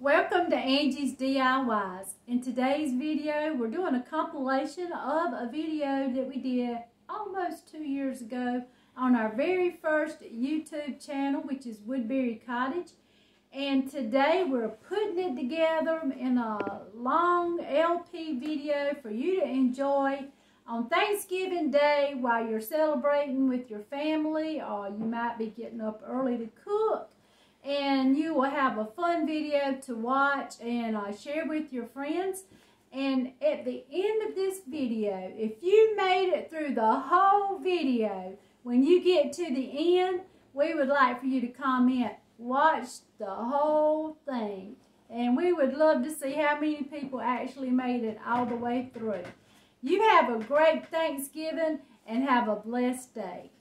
Welcome to Angie's DIYs. In today's video, we're doing a compilation of a video that we did almost 2 years ago on our very first YouTube channel, which is Woodbury Cottage. And today we're putting it together in a long LP video for you to enjoy on Thanksgiving Day while you're celebrating with your family, or you might be getting up early to cook. And you will have a fun video to watch and share with your friends. And at the end of this video, if you made it through the whole video, when you get to the end, we would like for you to comment, watch the whole thing. And we would love to see how many people actually made it all the way through. You have a great Thanksgiving and have a blessed day.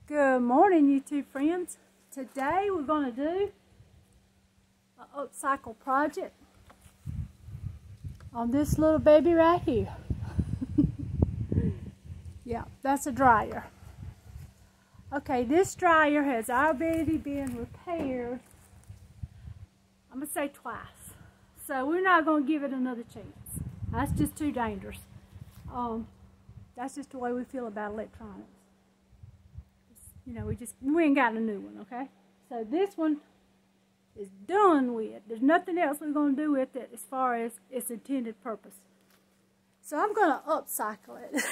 Good morning, YouTube friends. Today we're going to do an upcycle project on this little baby right here. Yeah, that's a dryer. Okay, this dryer has already been repaired, I'm going to say twice. So we're not going to give it another chance. That's just too dangerous. That's just the way we feel about electronics. You know, we ain't got a new one, okay? So this one is done with. There's nothing else we're going to do with it as far as its intended purpose. So I'm going to upcycle it.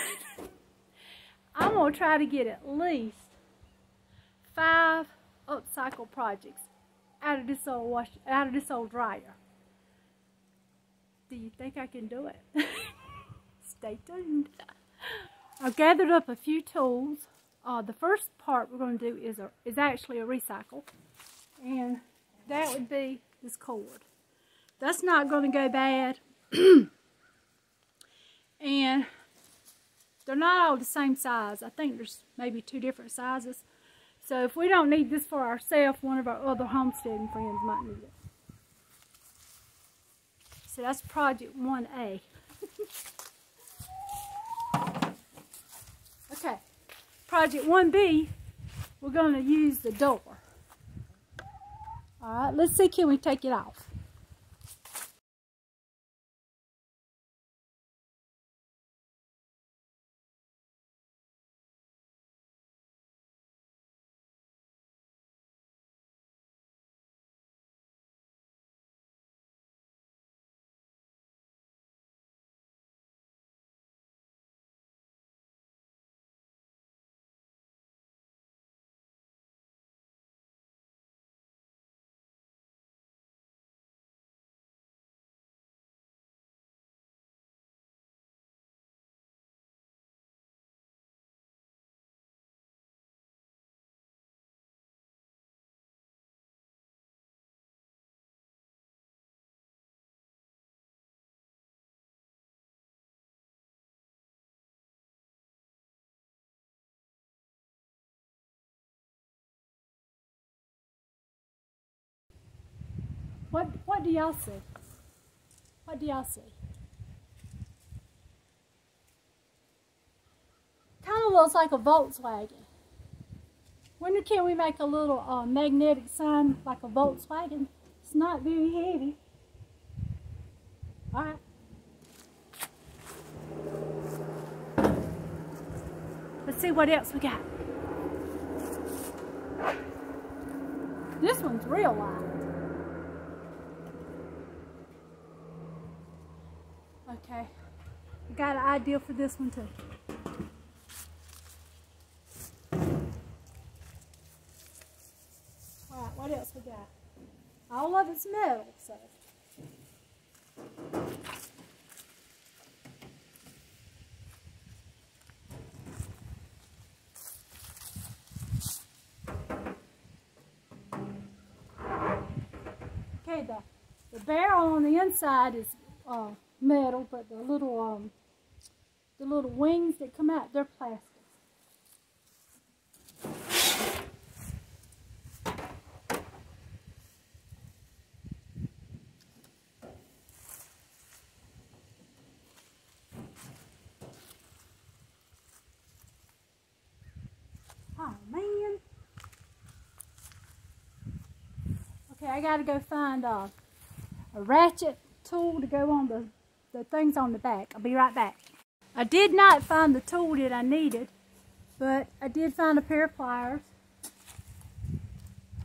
I'm going to try to get at least 5 upcycle projects out of this old dryer. Do you think I can do it? Stay tuned. I've gathered up a few tools. The first part we're going to do is actually a recycle, and that would be this cord. That's not going to go bad, and they're not all the same size. I think there's maybe 2 different sizes. So if we don't need this for ourselves, one of our other homesteading friends might need it. So that's project 1A. Okay. Project 1B, we're going to use the door. Alright, let's see, can we take it off? What do y'all see? What do y'all see? Kind of looks like a Volkswagen. Wonder, can we make a little magnetic sign like a Volkswagen? It's not very heavy. Alright. Let's see what else we got. This one's real light. Okay, I got an idea for this one too. Alright, what else we got? All of it's metal, so. Okay, the barrel on the inside is metal, but the little wings that come out, they're plastic. I gotta go find a ratchet tool to go on the things on the back. I'll be right back. I did not find the tool that I needed, but I did find a pair of pliers.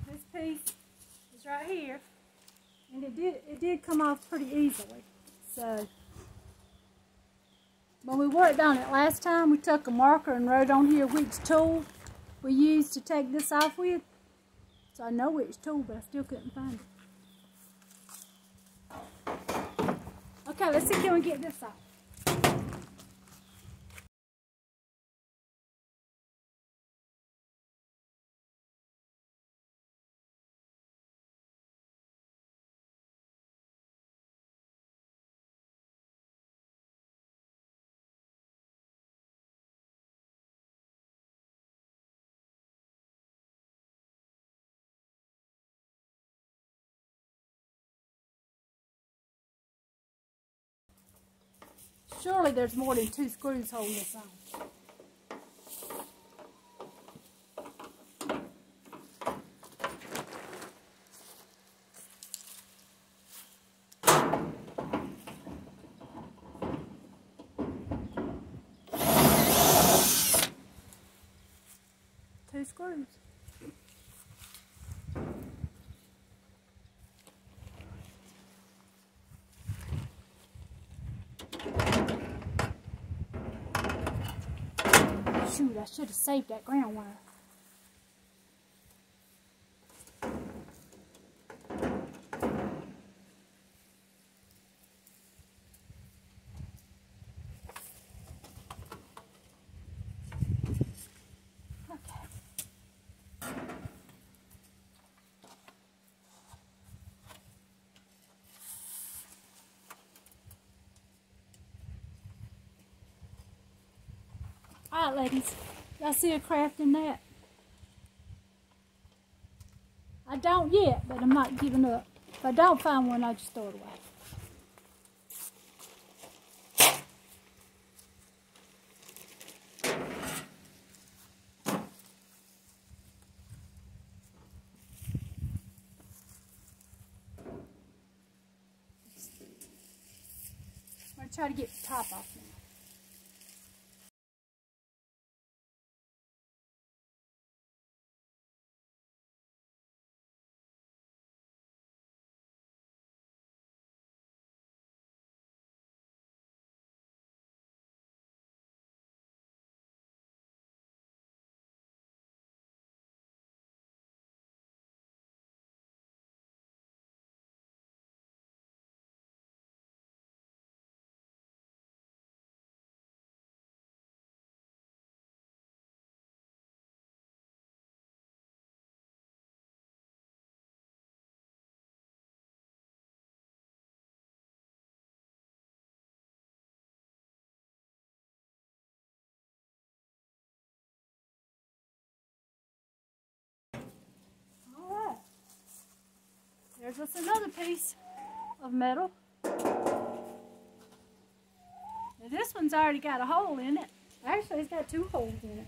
This piece is right here, and it did come off pretty easily. So when we worked on it last time, we took a marker and wrote on here which tool we used to take this off with. So I know which tool, but I still couldn't find it. Okay, let's see, can we get this off? Surely there's more than 2 screws holding this on. Two screws. Shoot, I should have saved that ground wire. Alright, ladies, y'all see a craft in that? I don't yet, but I'm not giving up. If I don't find one, I'll just throw it away. I'm going to try to get the top off now. There's just another piece of metal. Now this one's already got a hole in it. Actually, it's got 2 holes in it.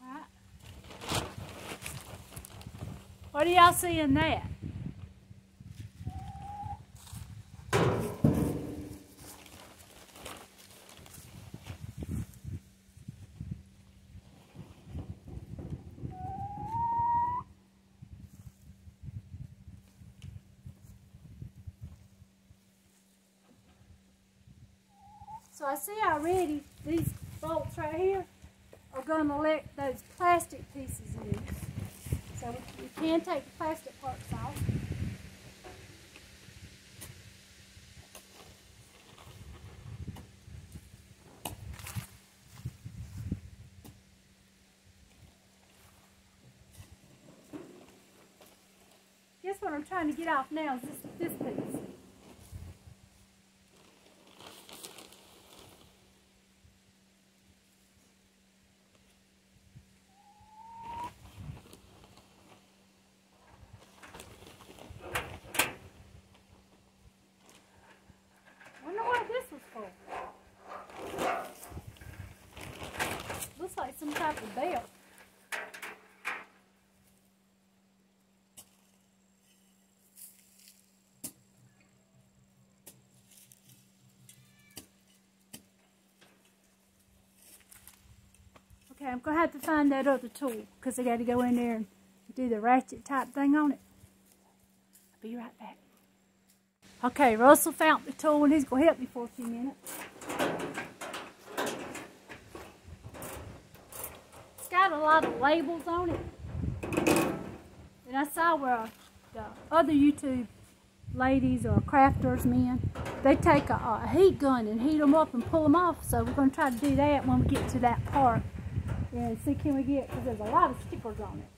Alright. What do y'all see in that? So I see already these bolts right here are going to let those plastic pieces loose. So we can take the plastic parts off. Guess what I'm trying to get off now is this piece. Looks like some type of belt. Okay, I'm going to have to find that other tool because I got to go in there and do the ratchet type thing on it. I'll be right back. Okay, Russell found the tool and he's going to help me for a few minutes. It's got a lot of labels on it. And I saw where the other YouTube ladies or crafters men, they take a heat gun and heat them up and pull them off. So we're going to try to do that when we get to that part and see can we get, because there's a lot of stickers on it.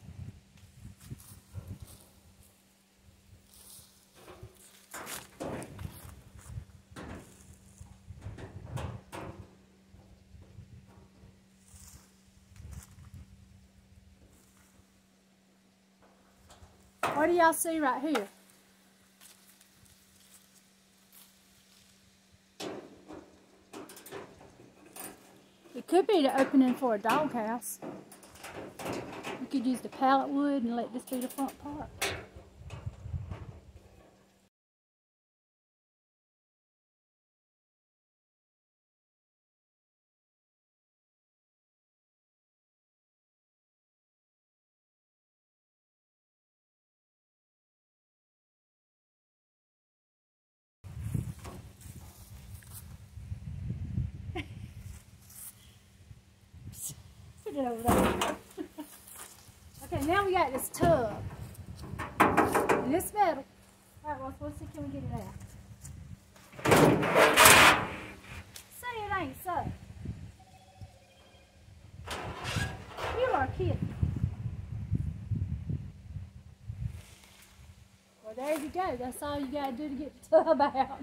What do y'all see right here? It could be the opening for a doghouse. You could use the pallet wood and let this be the front part. Put it over there. Okay, now we got this tub. And it's metal. Alright, Ross, let's see, can we get it out? Say it ain't so. You are kidding. Well, there you go. That's all you got to do to get the tub out.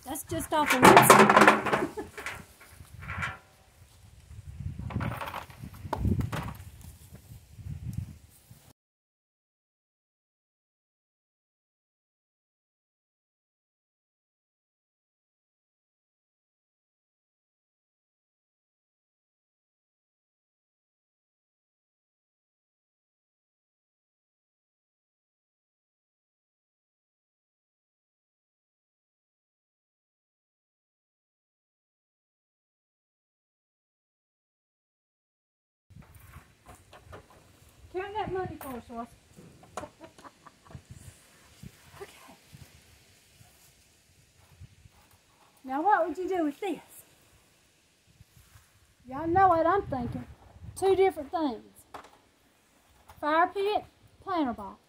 That's just off the website. Count that money for us, Ross. Okay. Now what would you do with this? Y'all know what I'm thinking. Two different things. Fire pit, planter box.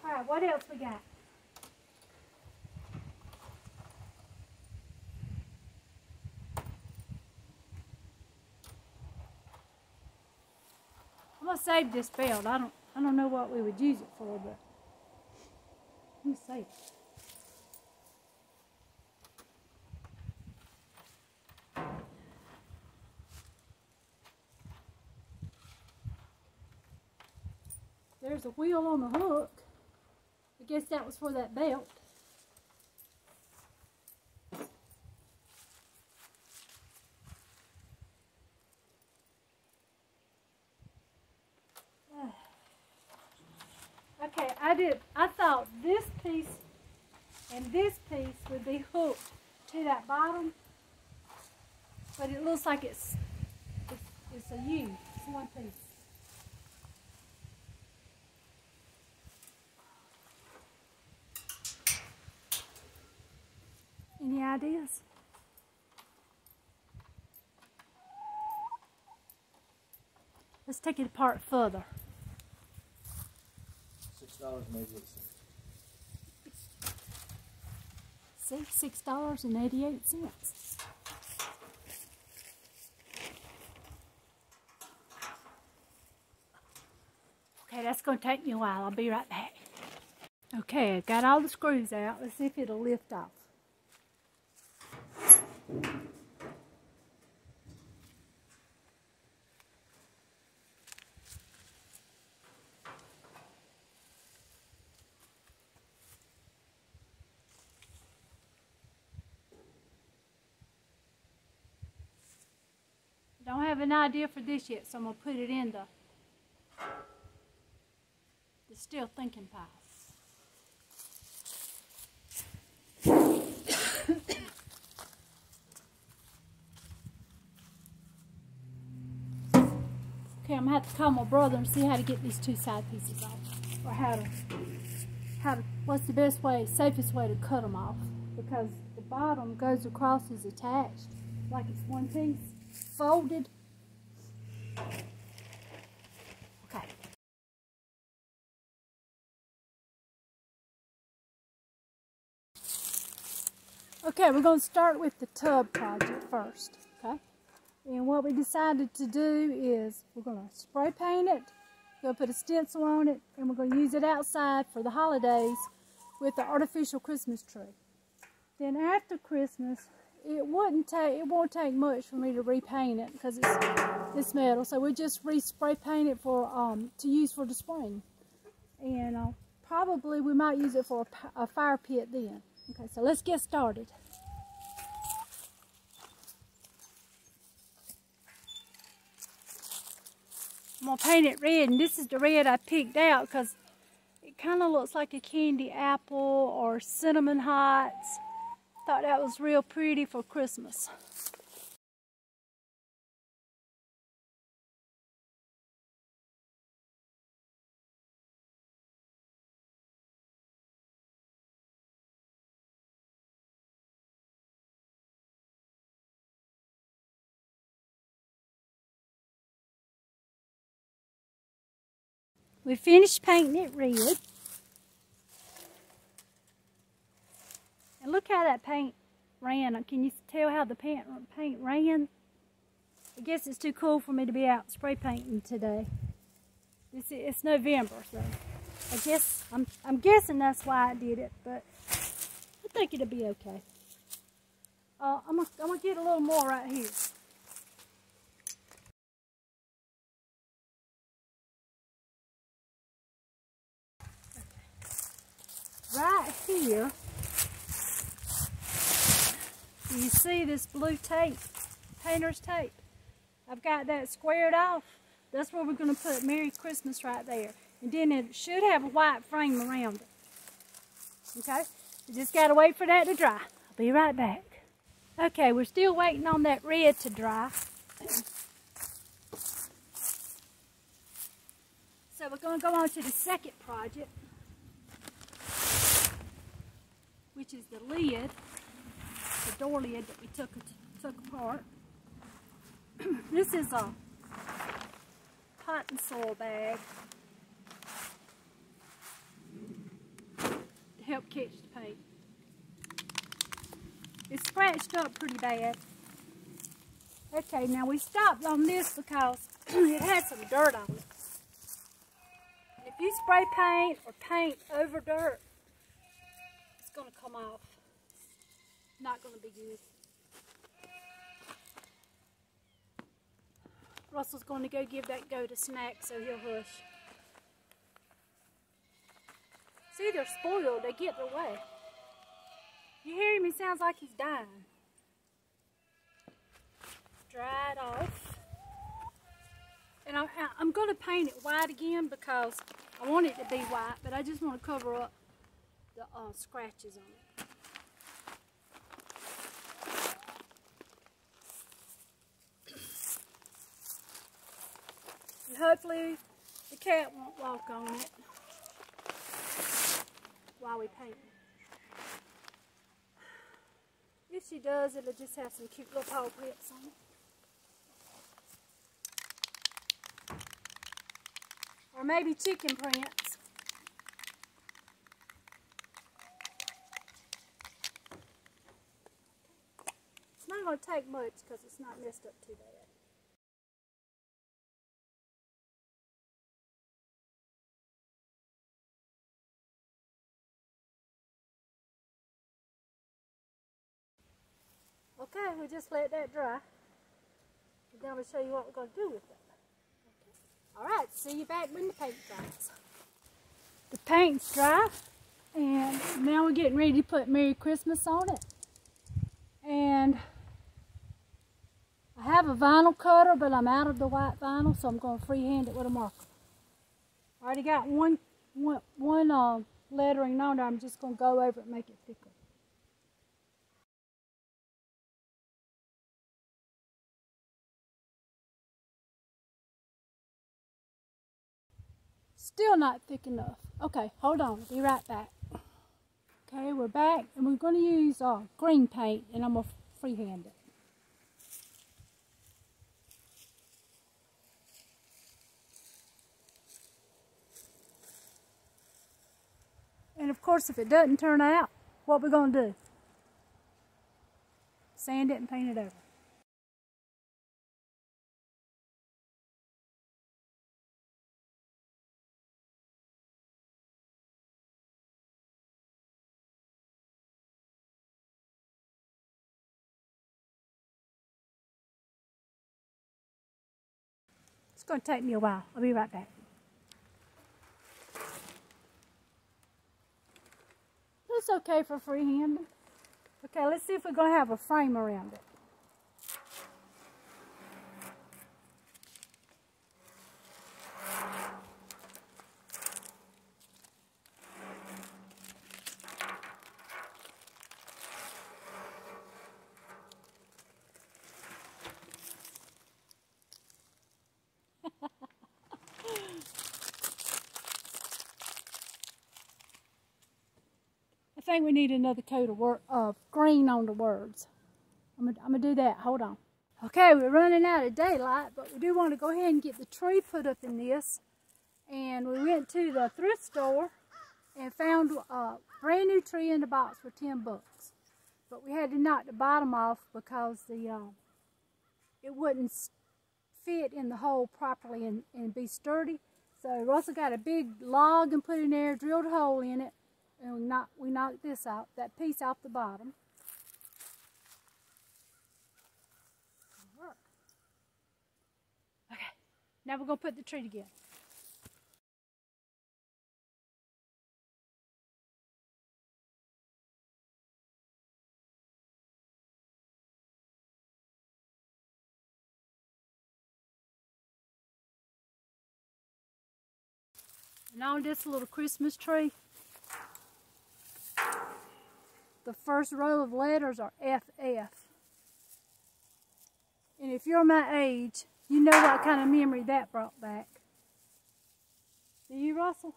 Alright, what else we got? I'm gonna save this belt. I don't know what we would use it for, but let me save it. There's a wheel on the hook. I guess that was for that belt. Okay, I thought this piece and this piece would be hooked to that bottom, but it looks like it's a U. It's one piece. Any ideas? Let's take it apart further. See, $6.88. Okay, that's going to take me a while. I'll be right back. Okay, I got all the screws out. Let's see if it'll lift off. Don't have an idea for this yet, so I'm going to put it in the still thinking pile. Okay, I'm going to have to call my brother and see how to get these two side pieces off. Or what's the best way, safest way to cut them off. Because the bottom goes across is attached, like it's one piece, folded. Okay. Okay, we're going to start with the tub project first, okay? And what we decided to do is we're going to spray paint it, we're going to put a stencil on it, and we're going to use it outside for the holidays with the artificial Christmas tree. Then after Christmas, it won't take much for me to repaint it because it's metal. So we just spray paint it for to use for the spring, and probably we might use it for a fire pit then. Okay, so let's get started. I'm going to paint it red, and this is the red I picked out because it kind of looks like a candy apple or cinnamon hearts. Thought that was real pretty for Christmas. We finished painting it red. And look how that paint ran. Can you tell how the paint ran? I guess it's too cool for me to be out spray painting today. It's November, so I guess I'm guessing that's why I did it, but I think it'll be okay. I'm gonna get a little more right here. Right here, do you see this blue tape, painter's tape? I've got that squared off. That's where we're going to put Merry Christmas right there. And then it should have a white frame around it. Okay? You just got to wait for that to dry. I'll be right back. Okay, we're still waiting on that red to dry. So we're going to go on to the second project, which is the lid, the door lid that we took apart. This is a pot and soil bag to help catch the paint. It's scratched up pretty bad. Okay, now we stopped on this because it had some dirt on it. If you spray paint or paint over dirt, it's going to come off. Not going to be good. Russell's going to go give that goat a snack so he'll hush. See, they're spoiled. They get their way. You hear him? He sounds like he's dying. Dry it off. And I'm going to paint it white again because I want it to be white, but I just want to cover up the scratches on it. And hopefully the cat won't walk on it while we paint it. If she does, it'll just have some cute little paw prints on it. Or maybe chicken prints. going to take much because it's not messed up too bad. Okay, we'll just let that dry. And then I'm going to show you what we're going to do with it. Okay. Alright, see you back when the paint dries. The paint's dry, and now we're getting ready to put Merry Christmas on it. And I have a vinyl cutter, but I'm out of the white vinyl, so I'm going to freehand it with a marker. I already got one lettering on there. I'm just going to go over it and make it thicker. Still not thick enough. Okay, hold on. I'll be right back. Okay, we're back, and we're going to use green paint, and I'm going to freehand it. And of course, if it doesn't turn out, what we're going to do? Sand it and paint it over. It's going to take me a while. I'll be right back. It's okay for freehanding. Okay, let's see if we're going to have a frame around it. I think we need another coat of green on the words. I'm gonna do that. Hold on. Okay, we're running out of daylight, but we do want to go ahead and get the tree put up in this. And we went to the thrift store and found a brand new tree in the box for 10 bucks. But we had to knock the bottom off because it wouldn't fit in the hole properly and be sturdy. So Russell got a big log and put in there, drilled a hole in it. And we knocked this out, that piece off the bottom. Okay, now we're going to put the tree together. And on this little Christmas tree, the first row of letters are FF. And if you're my age, you know what kind of memory that brought back. Do you, Russell?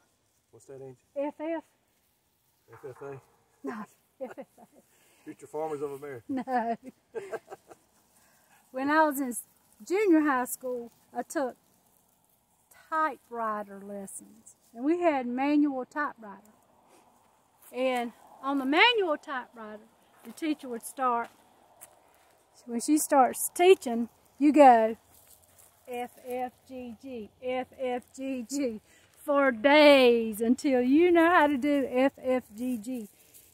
What's that age? FF? FFA? No, FFA. Future Farmers of America. No. When I was in junior high school, I took typewriter lessons. And we had manual typewriter. And on the manual typewriter, the teacher would start, when she starts teaching, you go FFGG, FFGG for days until you know how to do FFGG.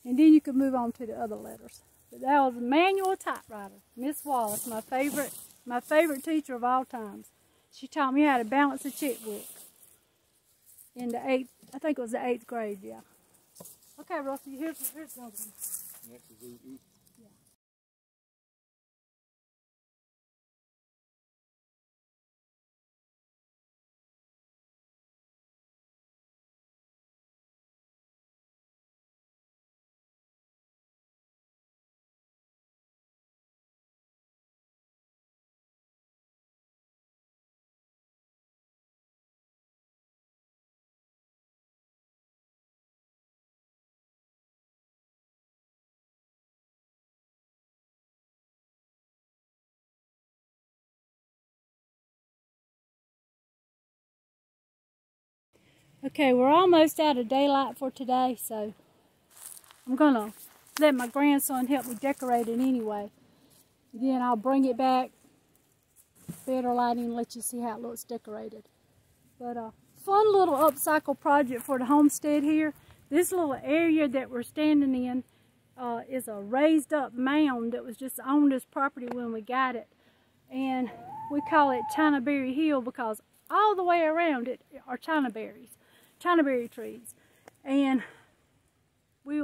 And then you could move on to the other letters. But that was a manual typewriter. Miss Wallace, my favorite teacher of all times. She taught me how to balance a checkbook in the 8th, I think it was the 8th grade, yeah. Okay, Russell, here's the other one. Next is EE. Yeah. Okay, we're almost out of daylight for today, so I'm gonna let my grandson help me decorate it anyway. Then I'll bring it back, better lighting, and let you see how it looks decorated. But fun little upcycle project for the homestead here. This little area that we're standing in is a raised up mound that was just on this property when we got it. And we call it Chinaberry Hill because all the way around it are Chinaberry trees. And we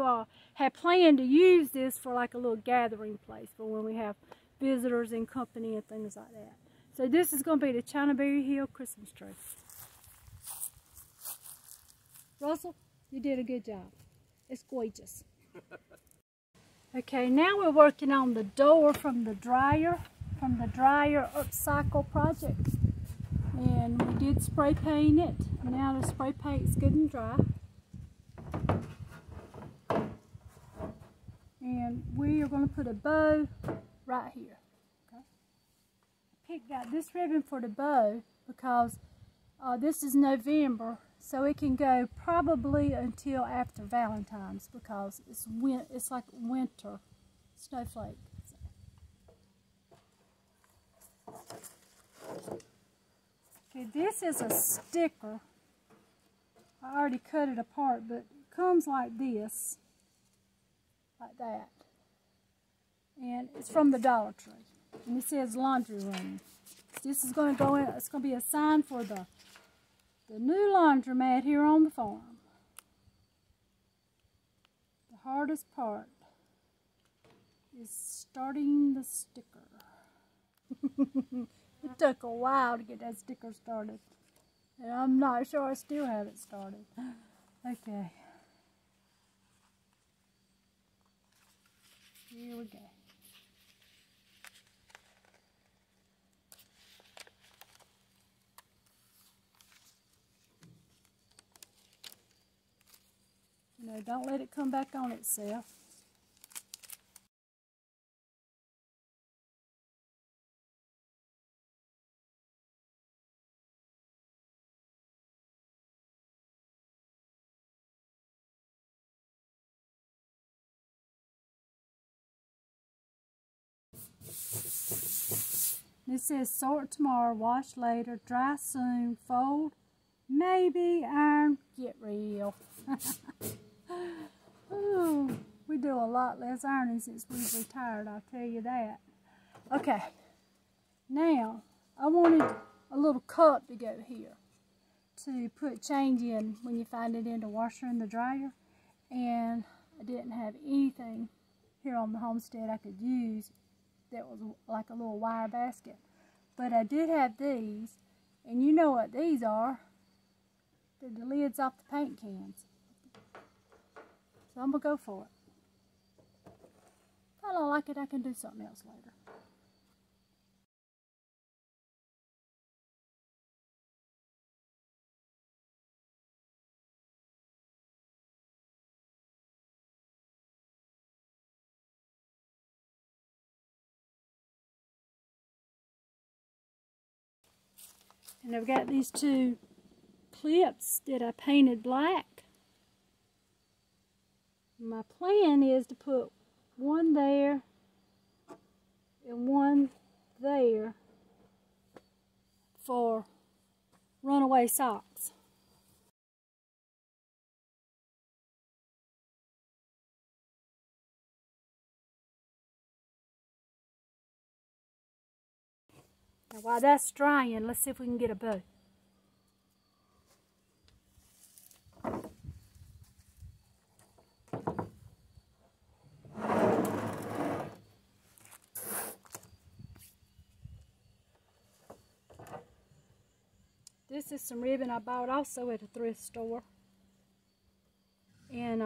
had planned to use this for like a little gathering place for when we have visitors and company and things like that. So this is going to be the Chinaberry Hill Christmas tree. Russell, you did a good job. It's gorgeous. Okay, now we're working on the door from the dryer upcycle project. And we did spray paint it. Now the spray paint is good and dry. And we are going to put a bow right here. Okay. I picked out this ribbon for the bow because this is November, so it can go probably until after Valentine's because it's like winter snowflake. Okay, this is a sticker. I already cut it apart, but it comes like this. Like that. And it's from the Dollar Tree. And it says laundry room. This is going to go in, it's going to be a sign for the new laundromat here on the farm. The hardest part is starting the sticker. It took a while to get that sticker started. And I'm not sure I still have it started. Okay. Here we go. You know, don't let it come back on itself. This says sort tomorrow, wash later, dry soon, fold, maybe iron, get real. Ooh, we do a lot less ironing since we've retired, I'll tell you that. Okay, now I wanted a little cup to go here to put change in when you find it in the washer and the dryer. And I didn't have anything here on the homestead I could use that was like a little wire basket. But I did have these, and you know what these are. They're the lids off the paint cans. So I'm going to go for it. If I don't like it, I can do something else later. And I've got these two clips that I painted black. My plan is to put one there and one there for runaway socks. Now while that's drying, let's see if we can get a bow. This is some ribbon I bought also at a thrift store. And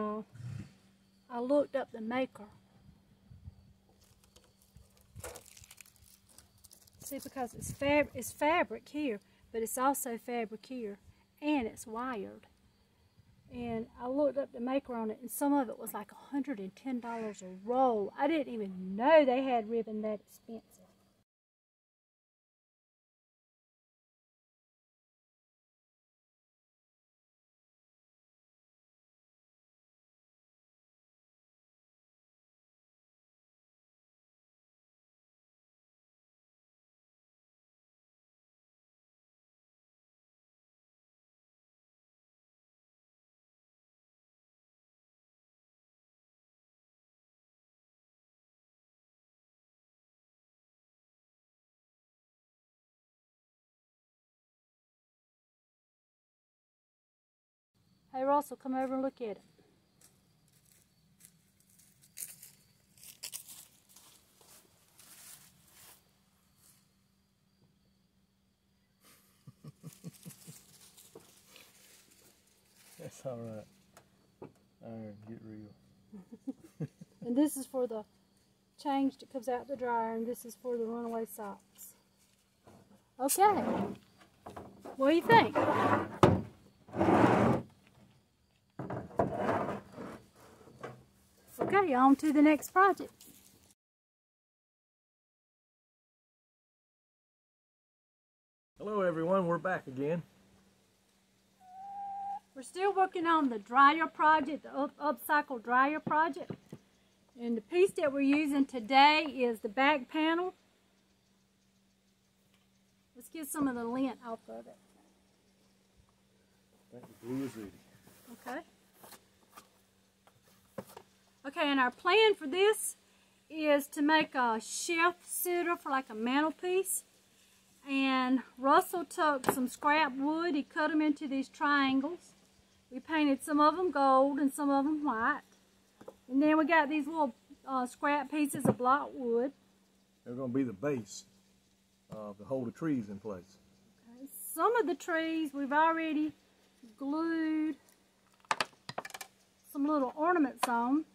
I looked up the maker. See, because it's fabric here, but it's also fabric here, and it's wired. And I looked up the maker on it, and some of it was like $110 a roll. I didn't even know they had ribbon that expensive. Hey Russell, come over and look at it. That's all right. Iron, get real. And this is for the change that comes out the dryer, and this is for the runaway socks. Okay. What do you think? Okay, on to the next project. Hello everyone, we're back again. We're still working on the dryer project, the upcycle dryer project. And the piece that we're using today is the back panel. Let's get some of the lint off of it. I think the glue is ready. Okay. Okay, and our plan for this is to make a shelf sitter for like a mantelpiece. And Russell took some scrap wood, he cut them into these triangles. We painted some of them gold and some of them white. And then we got these little scrap pieces of block wood. They're going to be the base to hold the trees in place. Okay. Some of the trees we've already glued some little ornaments on.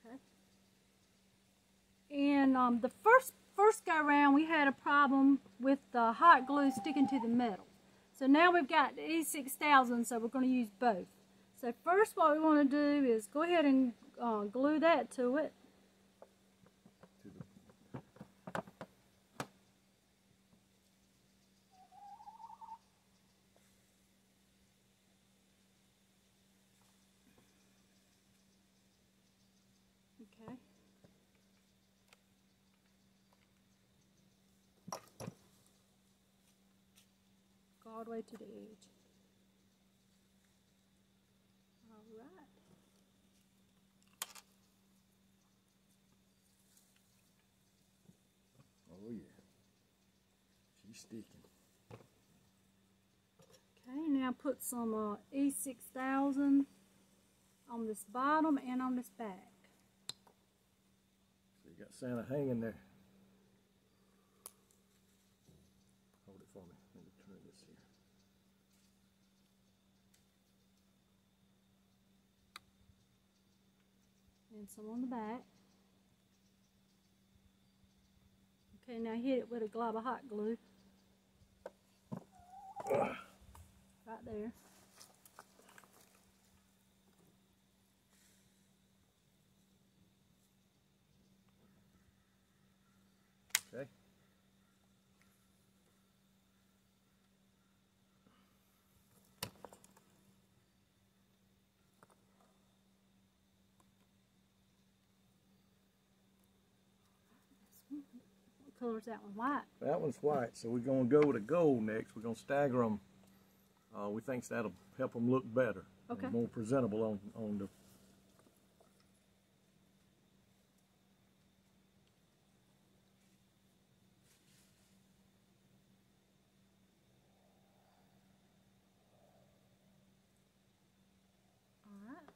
Okay. And the first go around we had a problem with the hot glue sticking to the metal. So now we've got the E6000, so we're going to use both. So first what we want to do is go ahead and glue that to it. Okay. Go all the way to the edge. All right. Oh yeah, she's sticking. Okay, now put some E6000 on this bottom and on this back. So you got Santa hanging there. Hold it for me. Let me turn this here. And some on the back. Okay, now hit it with a glob of hot glue. Right there. Okay. What color is that one? White. That one's white, so we're going to go with a gold next. We're going to stagger them. We think that'll help them look better. Okay. And more presentable on the. All right.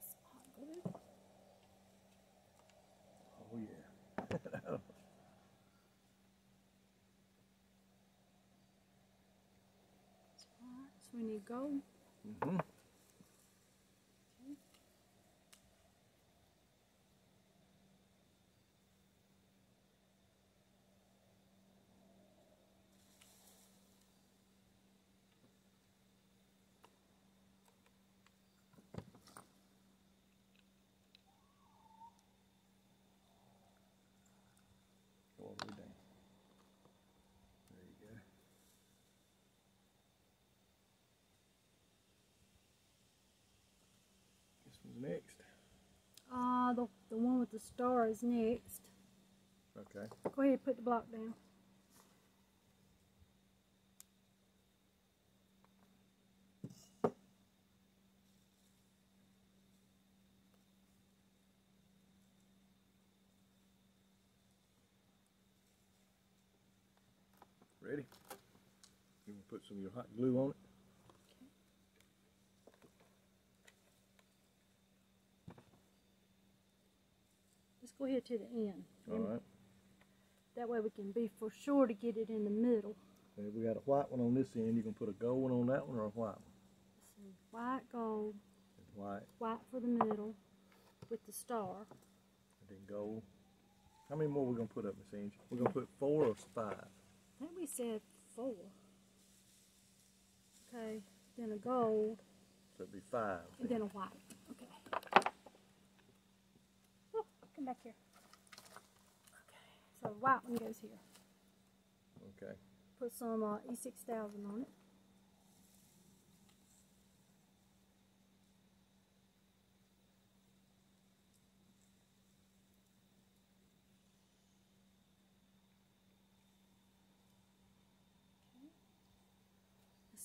Some hot glue. Oh yeah. All right, so we need gold. Mm-hmm. Okay. Go all the way down. There you go. This one's next. The one with the star is next. Okay. Go ahead and put the block down. Ready? You want to put some of your hot glue on it? Just go ahead to the end. Alright. That way we can be for sure to get it in the middle. Okay, we got a white one on this end. You can put a gold one on that one or a white one? So white, gold, And white. white for the middle with the star. And then gold. How many more are we going to put up, Miss Angie? We're going to put 4 or 5? I think we said 4. Okay, then a gold. So it'd be 5. And then a white. Okay. Oh, come back here. Okay, so the white one goes here. Okay. Put some E6000 on it.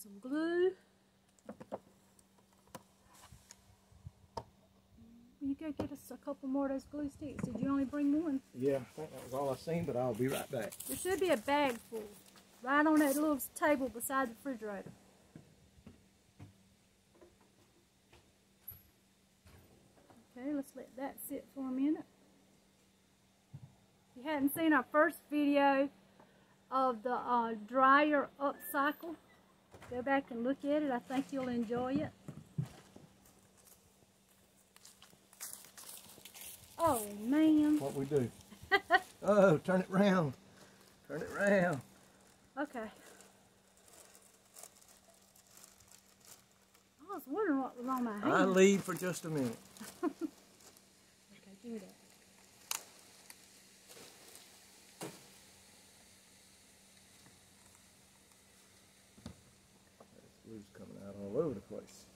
Some glue. You go get us a couple more of those glue sticks. Did you only bring one? Yeah, I think that was all I seen, but I'll be right back. There should be a bag full right on that little table beside the refrigerator. Okay, let's let that sit for a minute. If you hadn't seen our first video of the dryer upcycle, go back and look at it. I think you'll enjoy it. Oh man. What we do? Oh, turn it round. Turn it round. Okay. I was wondering what was on my hand. I leave for just a minute. Okay, give me that. Glue's coming out all over the place.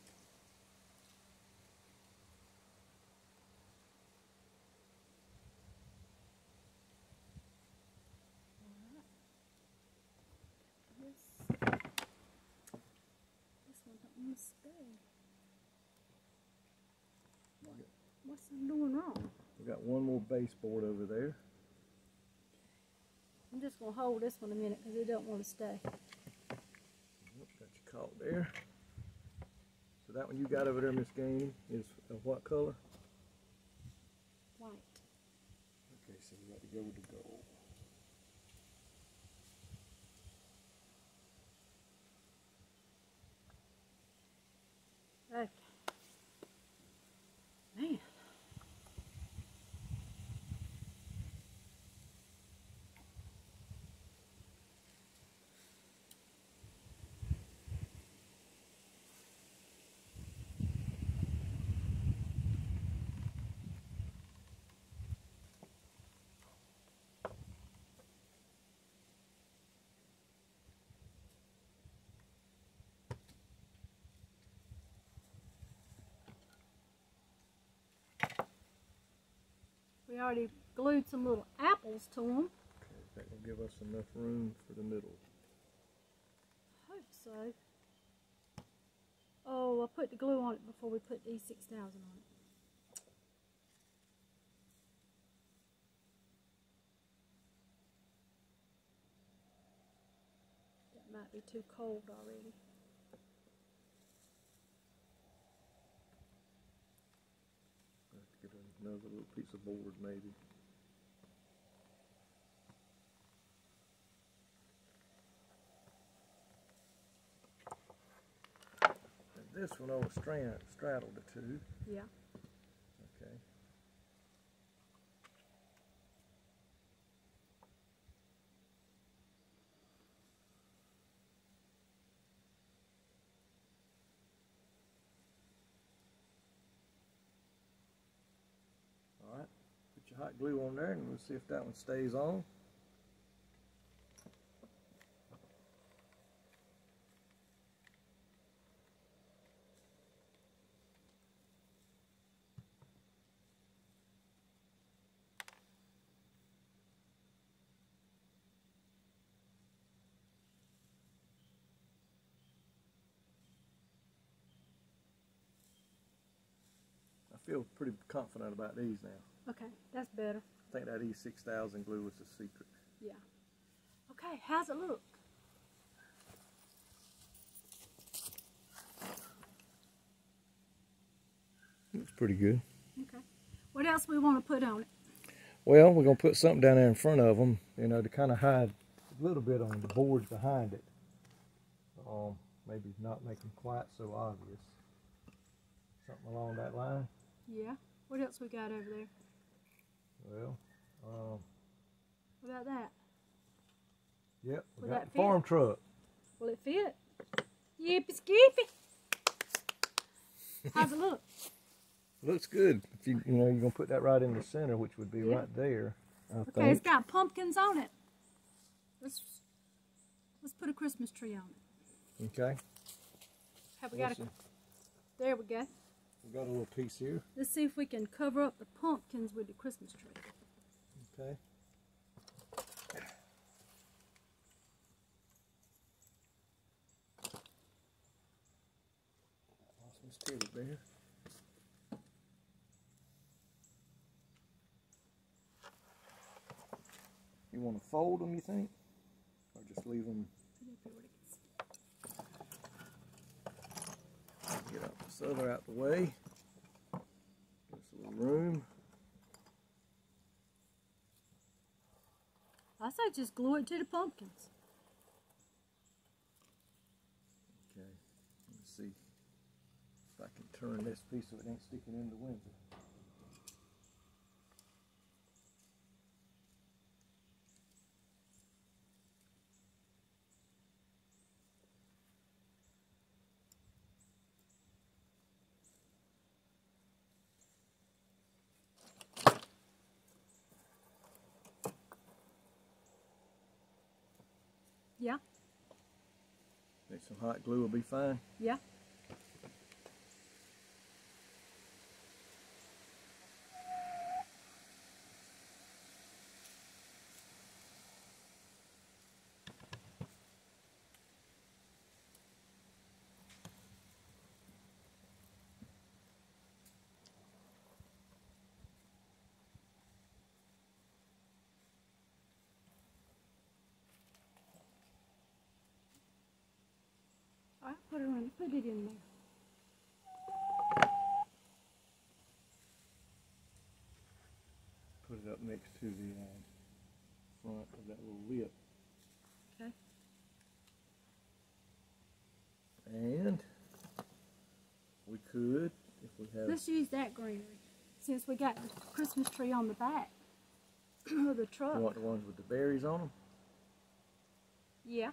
This one don't want to stay. What's I'm doing wrong? We got one more baseboard over there. I'm just going to hold this one a minute because it don't want to stay. Got you caught there. So that one you got over there, Miss Gainey, is what color? White. Okay, so we got to go with the gold. Okay. Man. We already glued some little apples to them. Okay, that will give us enough room for the middle. Hope so. Oh, I put the glue on it before we put the E6000 on it. That might be too cold already. Get another little piece of board maybe. And this one over straddled the two. Yeah. Okay. Alright, put your hot glue on there and we'll see if that one stays on. I feel pretty confident about these now. Okay, that's better. I think that E6000 glue was the secret. Yeah. Okay, how's it look? pretty good. Okay. What else we want to put on it? Well, we're going to put something down there in front of them, you know, to kind of hide a little bit on the boards behind it. Maybe not make them quite so obvious. Something along that line. Yeah. What else we got over there? Well, what about that? Yep, we Will got that the farm fit? truck. Will it fit? Yippee skippy. How's it look? Looks good. If you know, you're gonna put that right in the center, which would be Yeah. right there. I Okay, think. it's got pumpkins on it. Let's put a Christmas tree on it. Okay. Have we got a? There we go. We got a little piece here. Let's see if we can cover up the pumpkins with the Christmas tree. Okay. Lost my teddy bear. You want to fold them, you think? Or just leave them? Get out this other out the way. Give us a little room. I say just glue it to the pumpkins. Okay, let's see if I can turn this piece so it ain't sticking in the window. Yeah. Think some hot glue will be fine. Yeah. All right, put it in there. Put it up next to the front of that little lip. Okay. And we could, if we have... Let's use that greenery since we got the Christmas tree on the back of the truck. You want the ones with the berries on them? Yeah.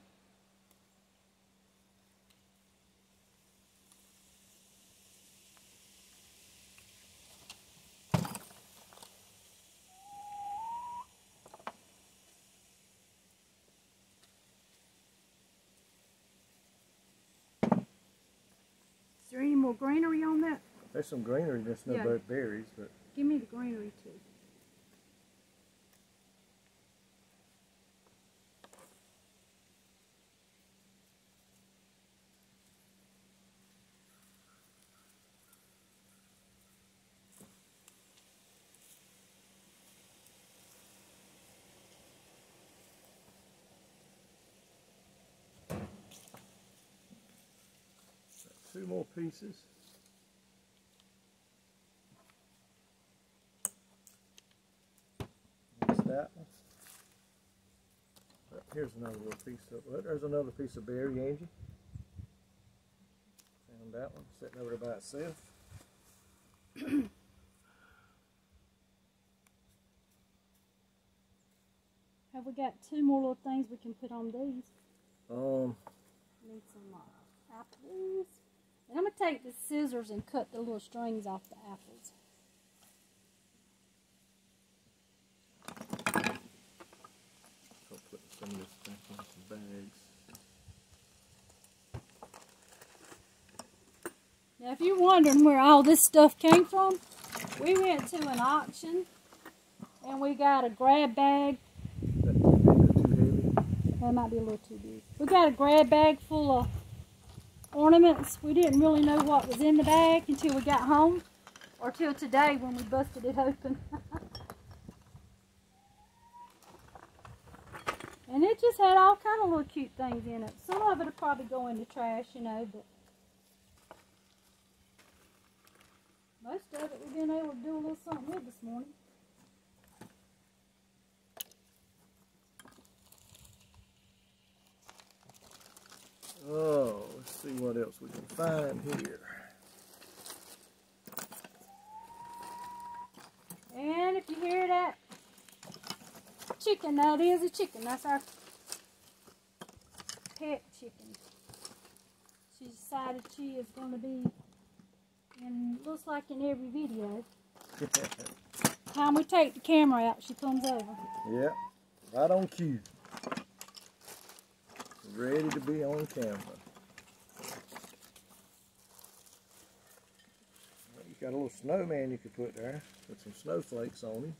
Is there any more greenery on that? There's some greenery, there's no Yeah. berries, but... Give me the greenery too. Two more pieces. That's that one. Here's another little piece of, there's another piece of berry, Angie. Found that one, sitting over there by itself. Have we got two more little things we can put on these? Need some apples. And I'm going to take the scissors and cut the little strings off the apples. I'll put some of this back in some bags. Now if you're wondering where all this stuff came from, we went to an auction and we got a grab bag. Is that too big or too heavy? That might be a little too big. We got a grab bag full of ornaments. We didn't really know what was in the bag until we got home, or till today when we busted it open. And it just had all kind of little cute things in it. Some of it will probably go in the trash, you know, but most of it been able to do a little something with this morning. Oh, let's see what else we can find here. And if you hear that chicken, that is a chicken. That's our pet chicken. She decided she is going to be in, looks like in every video. Time we take the camera out, she comes over. Yep, right on cue. Ready to be on camera. You got a little snowman you could put there with some snowflakes on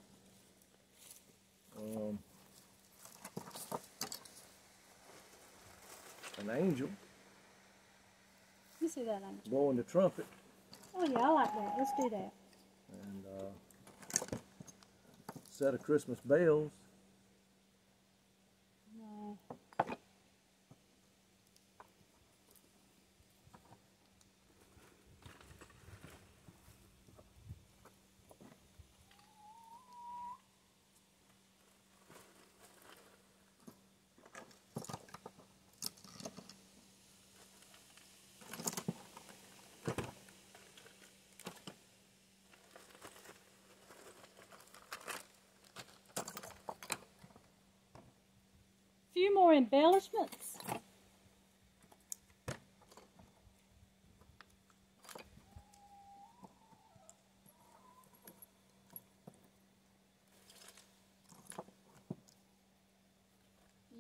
him. An angel. You see that angel? Blowing the trumpet. Oh yeah, I like that. Let's do that. And set of Christmas bells. No. Few more embellishments.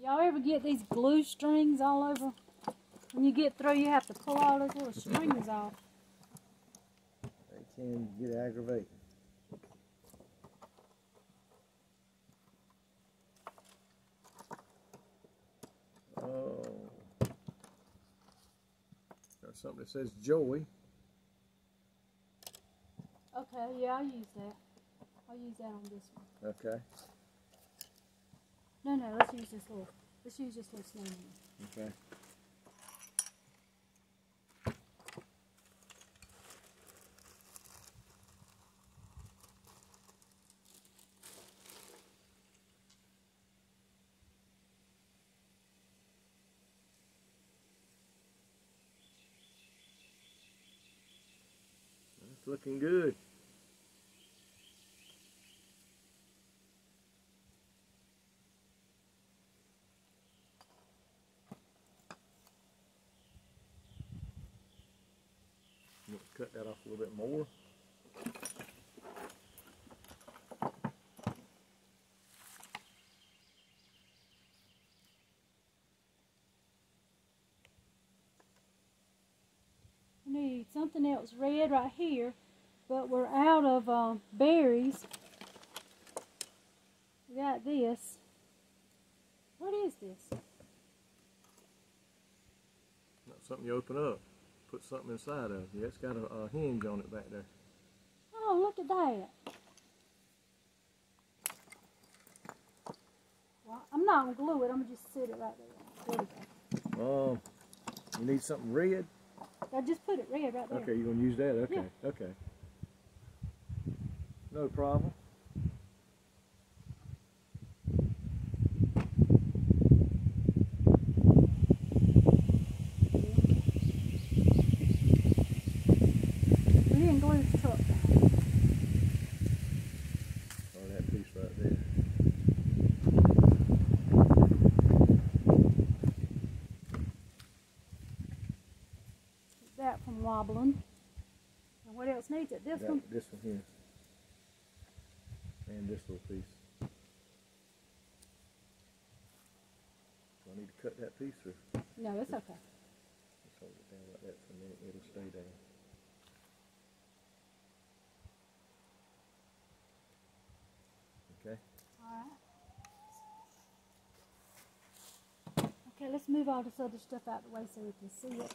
Y'all ever get these glue strings all over? When you get through, you have to pull all those little strings off. They can get aggravating. Oh, got something that says joy. Okay, yeah, I'll use that. I'll use that on this one. Okay. No, let's use this little snowman. Okay. It's looking good. Cut that off a little bit more. We need something else red right here, but we're out of berries. We got this. What is this? Not something you open up. Put something inside of it. Yeah, it's got a hinge on it back there. Oh, look at that. Well, I'm not going to glue it. I'm going to just sit it right there. There we go. You need something red? I just put it red right there. Okay, you're going to use that? Okay, yeah. Okay. No problem. We didn't glue the truck down. Oh, that piece right there. Keep that from wobbling. And what else needs it? This one? This one here. And this little piece. Do I need to cut that piece or? No, it's okay. Just hold it down like that for a minute. It'll stay down. Okay. Alright. Okay, let's move all this other stuff out of the way so we can see it.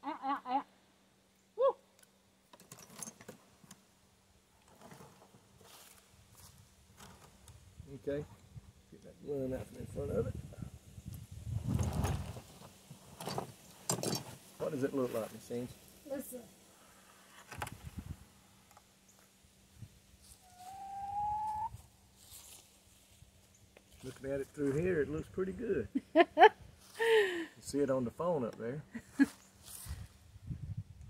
Ow, ow, ow. Okay, get that glue out from in front of it. What does it look like, Miss Angie? Listen. Looking at it through here, it looks pretty good. You see it on the phone up there.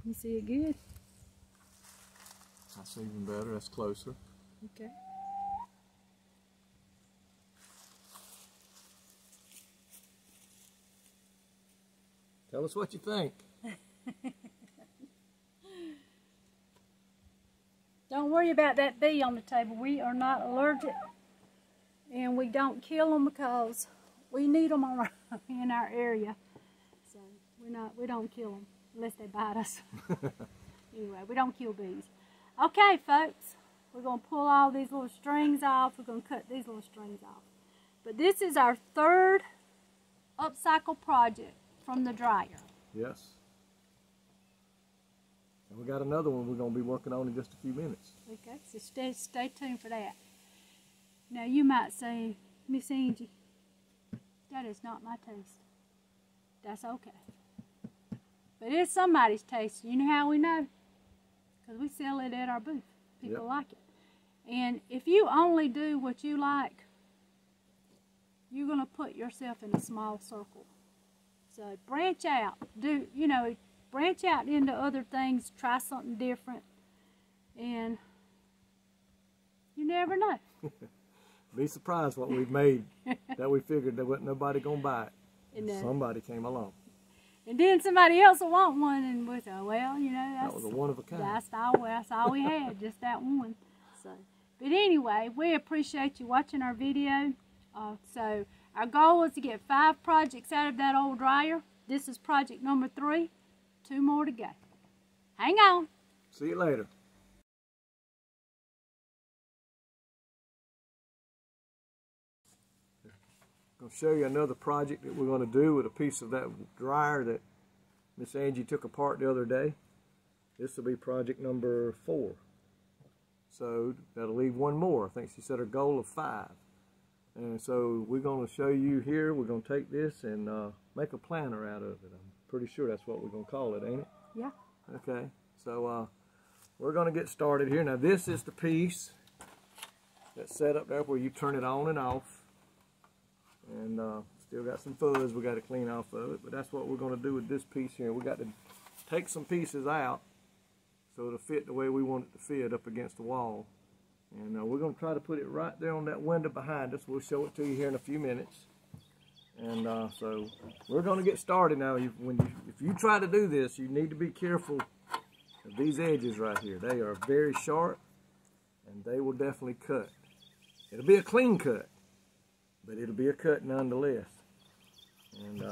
You see it good? That's even better. That's closer. Okay. Tell us what you think. Don't worry about that bee on the table. We are not allergic, and we don't kill them because we need them in our area. So we don't kill them unless they bite us. Anyway, we don't kill bees. Okay, folks, we're going to pull all these little strings off. We're going to cut these little strings off. But this is our third upcycle project from the dryer. Yes. And we got another one we're going to be working on in just a few minutes. Okay, so stay tuned for that. Now you might say, Miss Angie, that is not my taste. That's okay. But it's somebody's taste. You know how we know? Because we sell it at our booth. People like it. And if you only do what you like, you're going to put yourself in a small circle. So branch out. Branch out into other things. Try something different. And you never know. Be surprised what we've made that we figured there wasn't nobody going to buy it. And somebody came along. And then somebody else will want one, and we say, well, that was a one of a kind. That's all we had, just that one. So, but anyway, we appreciate you watching our video. So our goal is to get 5 projects out of that old dryer. This is project number 3. 2 more to go. Hang on. See you later. I'm going to show you another project that we're going to do with a piece of that dryer that Miss Angie took apart the other day. This will be project number 4. So that'll leave 1 more. I think she set her goal of 5. And so we're going to show you here. We're going to take this and make a planner out of it. I'm pretty sure that's what we're going to call it, ain't it? Yeah. Okay. So we're going to get started here. Now this is the piece that's set up there where you turn it on and off. And still got some fuzz we got to clean off of it, but that's what we're going to do with this piece here. We got to take some pieces out so it'll fit the way we want it to fit up against the wall. And we're going to try to put it right there on that window behind us. We'll show it to you here in a few minutes. And so we're going to get started now. If you try to do this, you need to be careful of these edges right here. They are very sharp, and they will definitely cut. It'll be a clean cut, but it'll be a cut nonetheless. And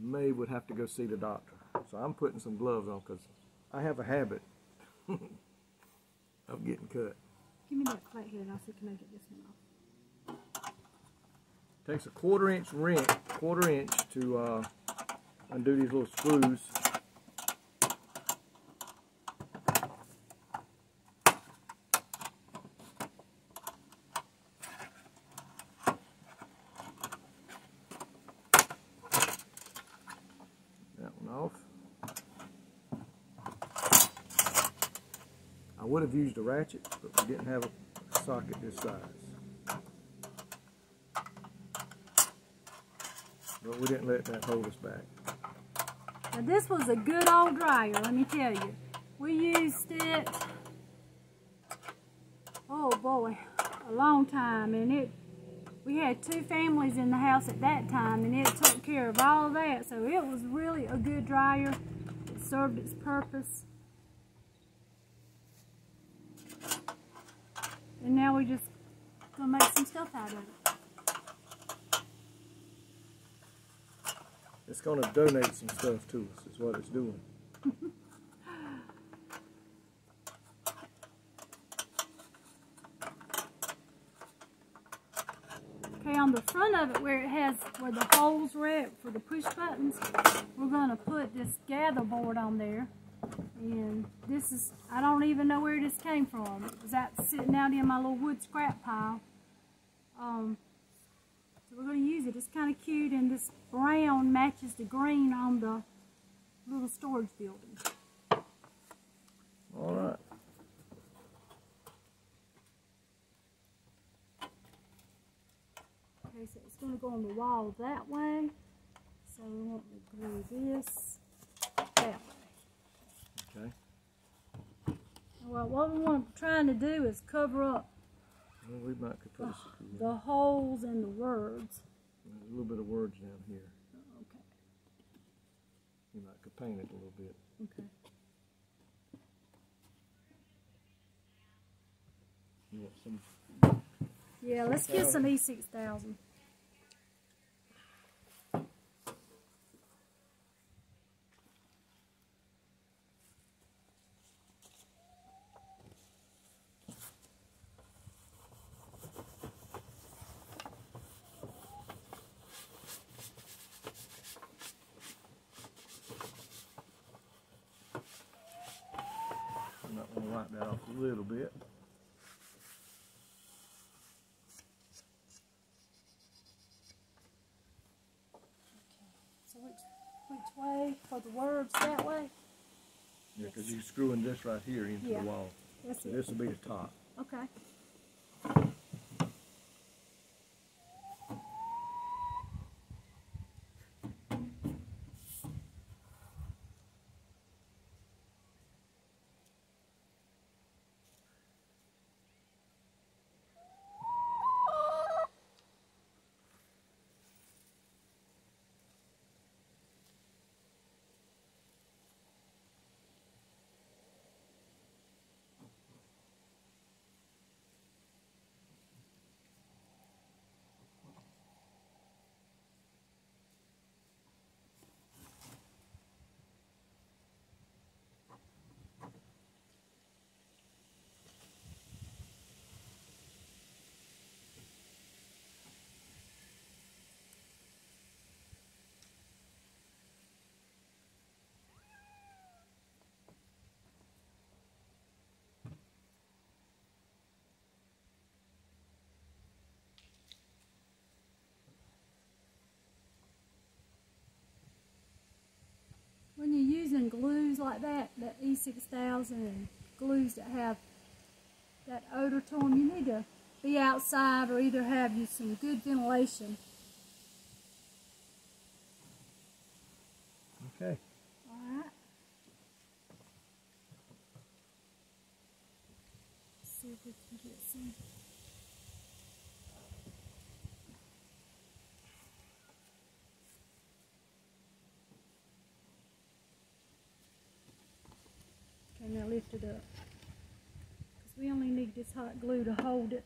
you would have to go see the doctor. So I'm putting some gloves on because I have a habit of getting cut. Give me that plate here and I'll see if I can get this one off. Takes a 1/4 inch to undo these little screws. Off. I would have used a ratchet, but we didn't have a socket this size. But we didn't let that hold us back. Now this was a good old dryer, let me tell you. We used it, oh boy, a long time, and we had 2 families in the house at that time, and it took care of all of that. So it was really a good dryer. It served its purpose. And now we're just going to make some stuff out of it. It's going to donate some stuff to us, is what it's doing. On the front of it where the holes were at for the push buttons, we're going to put this gather board on there. And this is, I don't even know where this came from. It was out sitting out in my little wood scrap pile. So we're going to use it. It's kind of cute, and this brown matches the green on the little storage building. All right. Okay, so it's going to go on the wall that way. So we want to glue this that way. Okay. Well, what we're trying to do is cover up Well, we might could put the holes in the words. There's a little bit of words down here. Okay. You might could paint it a little bit. Okay. You want some? Yeah, let's get some E6000. I might want to wipe that off a little bit. So which way for the words that way? Yeah, because you're screwing this right here into the wall. That's So it. this will be the top. Okay. When you're using glues like that E6000 and glues that have that odor to them, you need to be outside or either have you some good ventilation. Okay. All right. Let's see if we can get some. Okay, now lift it up. Because we only need this hot glue to hold it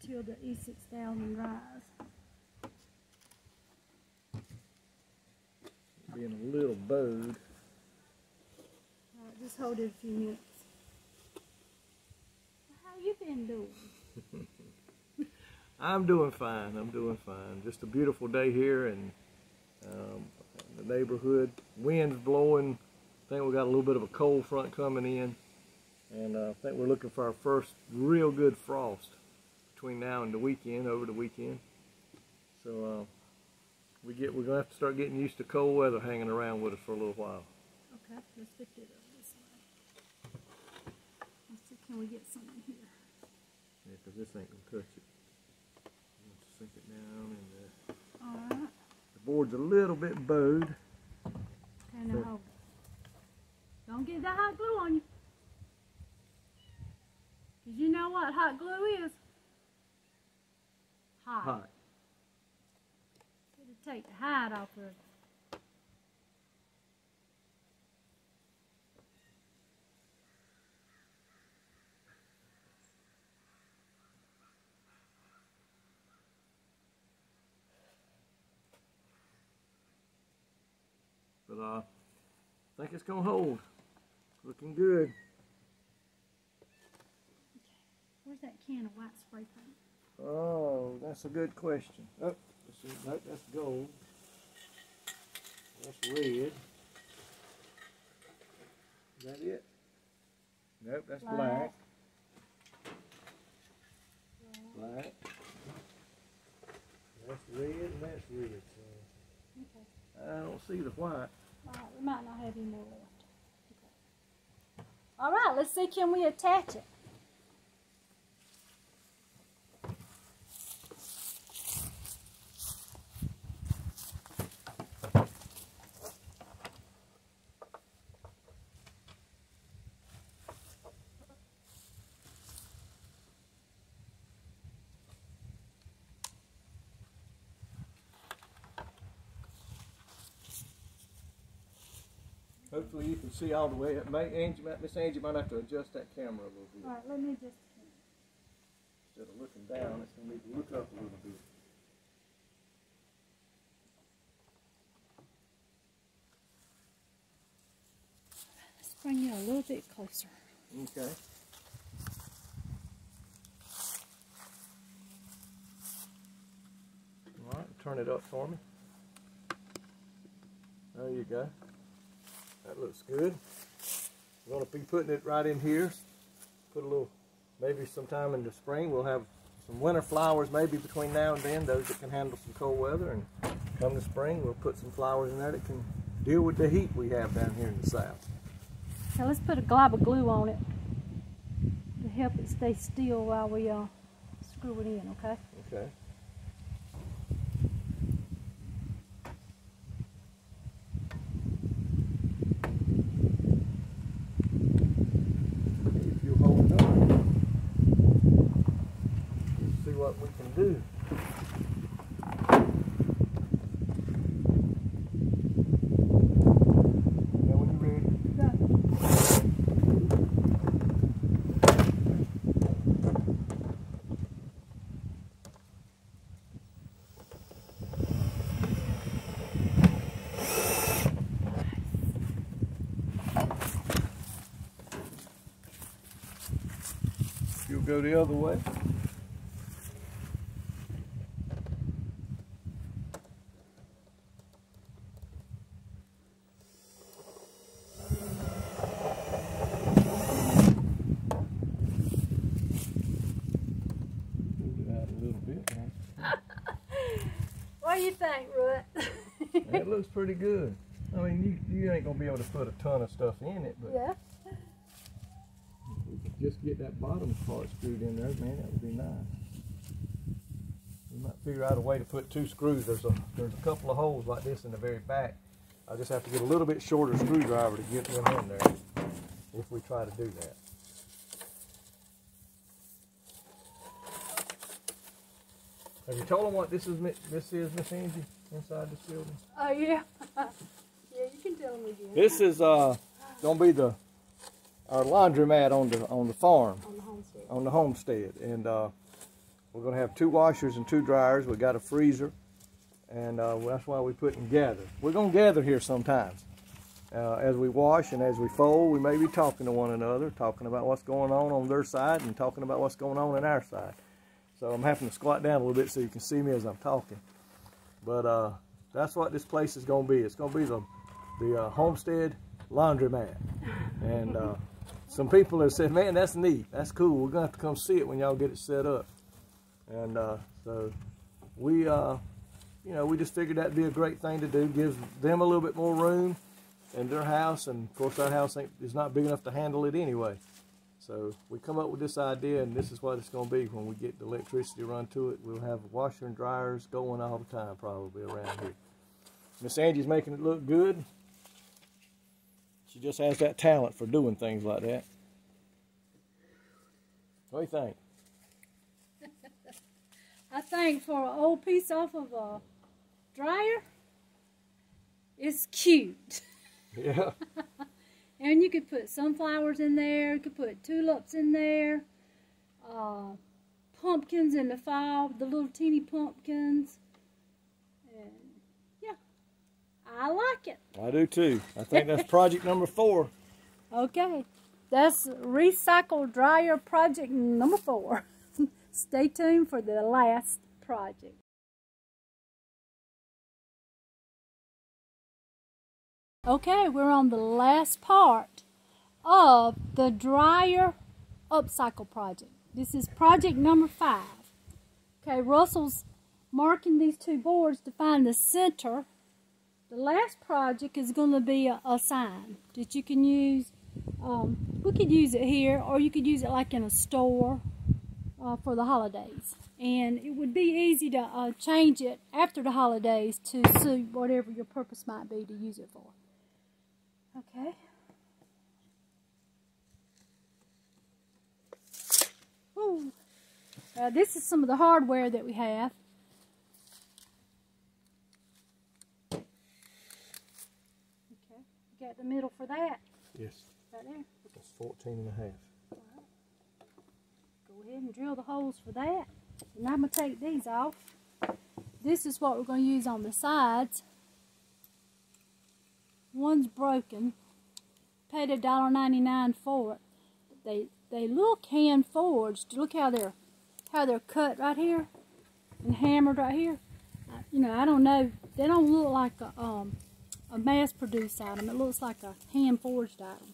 till the E6000 dries. Being a little bowed. All right, just hold it a few minutes. How you been doing? I'm doing fine. I'm doing fine. Just a beautiful day here, and the neighborhood. Wind's blowing. I think we got a little bit of a cold front coming in, and I think we're looking for our first real good frost between now and the weekend. Over the weekend, so we're gonna have to start getting used to cold weather hanging around with us for a little while. Okay, let's lift it up this way. Let's see, can we get some in here? Yeah, because this ain't gonna touch it. Let's sink it down in there. All right. The board's a little bit bowed. Okay, now hold it. Don't get that hot glue on you. Because you know what hot glue is? Hot. Hot. It'll take the hide off of it. But I think it's gonna hold. Looking good. Where's that can of white spray paint? Oh, that's a good question. Oh, nope, that's gold. That's red. Is that it? Nope, that's black. Black. see the white. We might not have any more left. Okay. All right, let's see, can we attach it? Hopefully you can see all the way. Miss Angie might have to adjust that camera a little bit. All right, let me just... Instead of looking down, it's going to need to look up a little bit. Let's bring you a little bit closer. Okay. All right, turn it up for me. There you go. That looks good. We're going to be putting it right in here. Put a little, maybe sometime in the spring, we'll have some winter flowers maybe between now and then, those that can handle some cold weather. And come the spring, we'll put some flowers in there that can deal with the heat we have down here in the south. So let's put a glob of glue on it to help it stay still while we screw it in, okay? Okay. If you hold it up, let's see what we can do. Now when you're ready. You'll go the other way. Move it out a little bit. What do you think, Rutt? It looks pretty good. I mean, you ain't gonna be able to put a ton of stuff in it, but Yeah. if we could just get that bottom part screwed in there, man, that would be nice. We might figure out a way to put 2 screws. There's a couple of holes like this in the very back. I just have to get a little bit shorter screwdriver to get them in there if we try to do that. Have you told them what this is, Miss Angie, inside this building? Oh, yeah. Yeah, you can tell them again. This is gonna be our laundromat on the farm, On the homestead. on the homestead, and we're gonna have 2 washers and 2 dryers. We got a freezer, and that's why we put and gather. We're gonna gather here sometimes. As we wash and as we fold, we may be talking to one another, talking about what's going on their side and talking about what's going on our side. So I'm having to squat down a little bit so you can see me as I'm talking. But that's what this place is going to be. It's going to be the homestead laundromat. And some people have said, man, that's neat. That's cool. We're going to have to come see it when y'all get it set up. And so we, we just figured that'd be a great thing to do. Gives them a little bit more room in their house. And, of course, our house is not big enough to handle it anyway. So we come up with this idea, and this is what it's going to be when we get the electricity run to it. We'll have washer and dryers going all the time probably around here. Miss Angie's making it look good. She just has that talent for doing things like that. What do you think? I think for an old piece off of a dryer, it's cute. Yeah. And you could put sunflowers in there, you could put tulips in there, pumpkins in the fall, the little teeny pumpkins. And yeah, I like it. I do too. I think that's project number 4. Okay, that's recycle dryer project number 4. Stay tuned for the last project. Okay, we're on the last part of the dryer upcycle project. This is project number 5. Okay, Russell's marking these 2 boards to find the center The last project is going to be a sign that you can use. We could use it here, or you could use it like in a store for the holidays. And it would be easy to change it after the holidays to suit whatever your purpose might be to use it for. Okay. Woo. This is some of the hardware that we have. Okay. You got the middle for that? Yes. Right there. That's 14 and a half. All right. Go ahead and drill the holes for that. And I'm going to take these off. This is what we're going to use on the sides. One's broken. Paid $1.99 for it. They look hand forged. Look how they're cut right here and hammered right here. You know, I don't know. They don't look like a mass-produced item. It looks like a hand-forged item.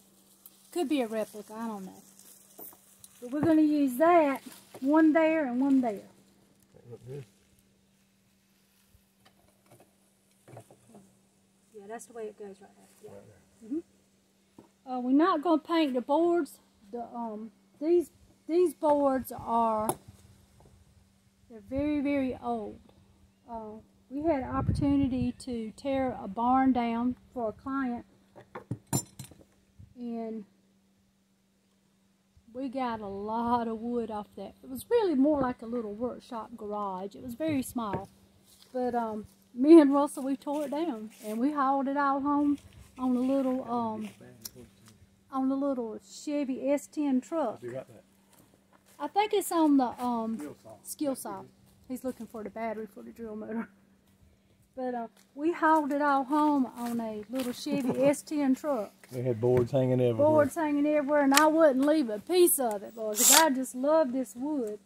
Could be a replica. I don't know. But we're going to use that. One there and one there. That look good. Yeah, that's the way it goes right there. Yeah. Right there. We're not going to paint the boards. These boards they're very, very old. We had an opportunity to tear a barn down for a client, and we got a lot of wood off that. It was really more like a little workshop garage. It was very small, but me and Russell, we tore it down and we hauled it all home on a little Chevy S10 truck. I think it's on the skill saw. He's looking for the battery for the drill motor. But we hauled it all home on a little Chevy S10 truck. They had boards hanging everywhere. Boards hanging everywhere, and I wouldn't leave a piece of it, boy, because I just love this wood.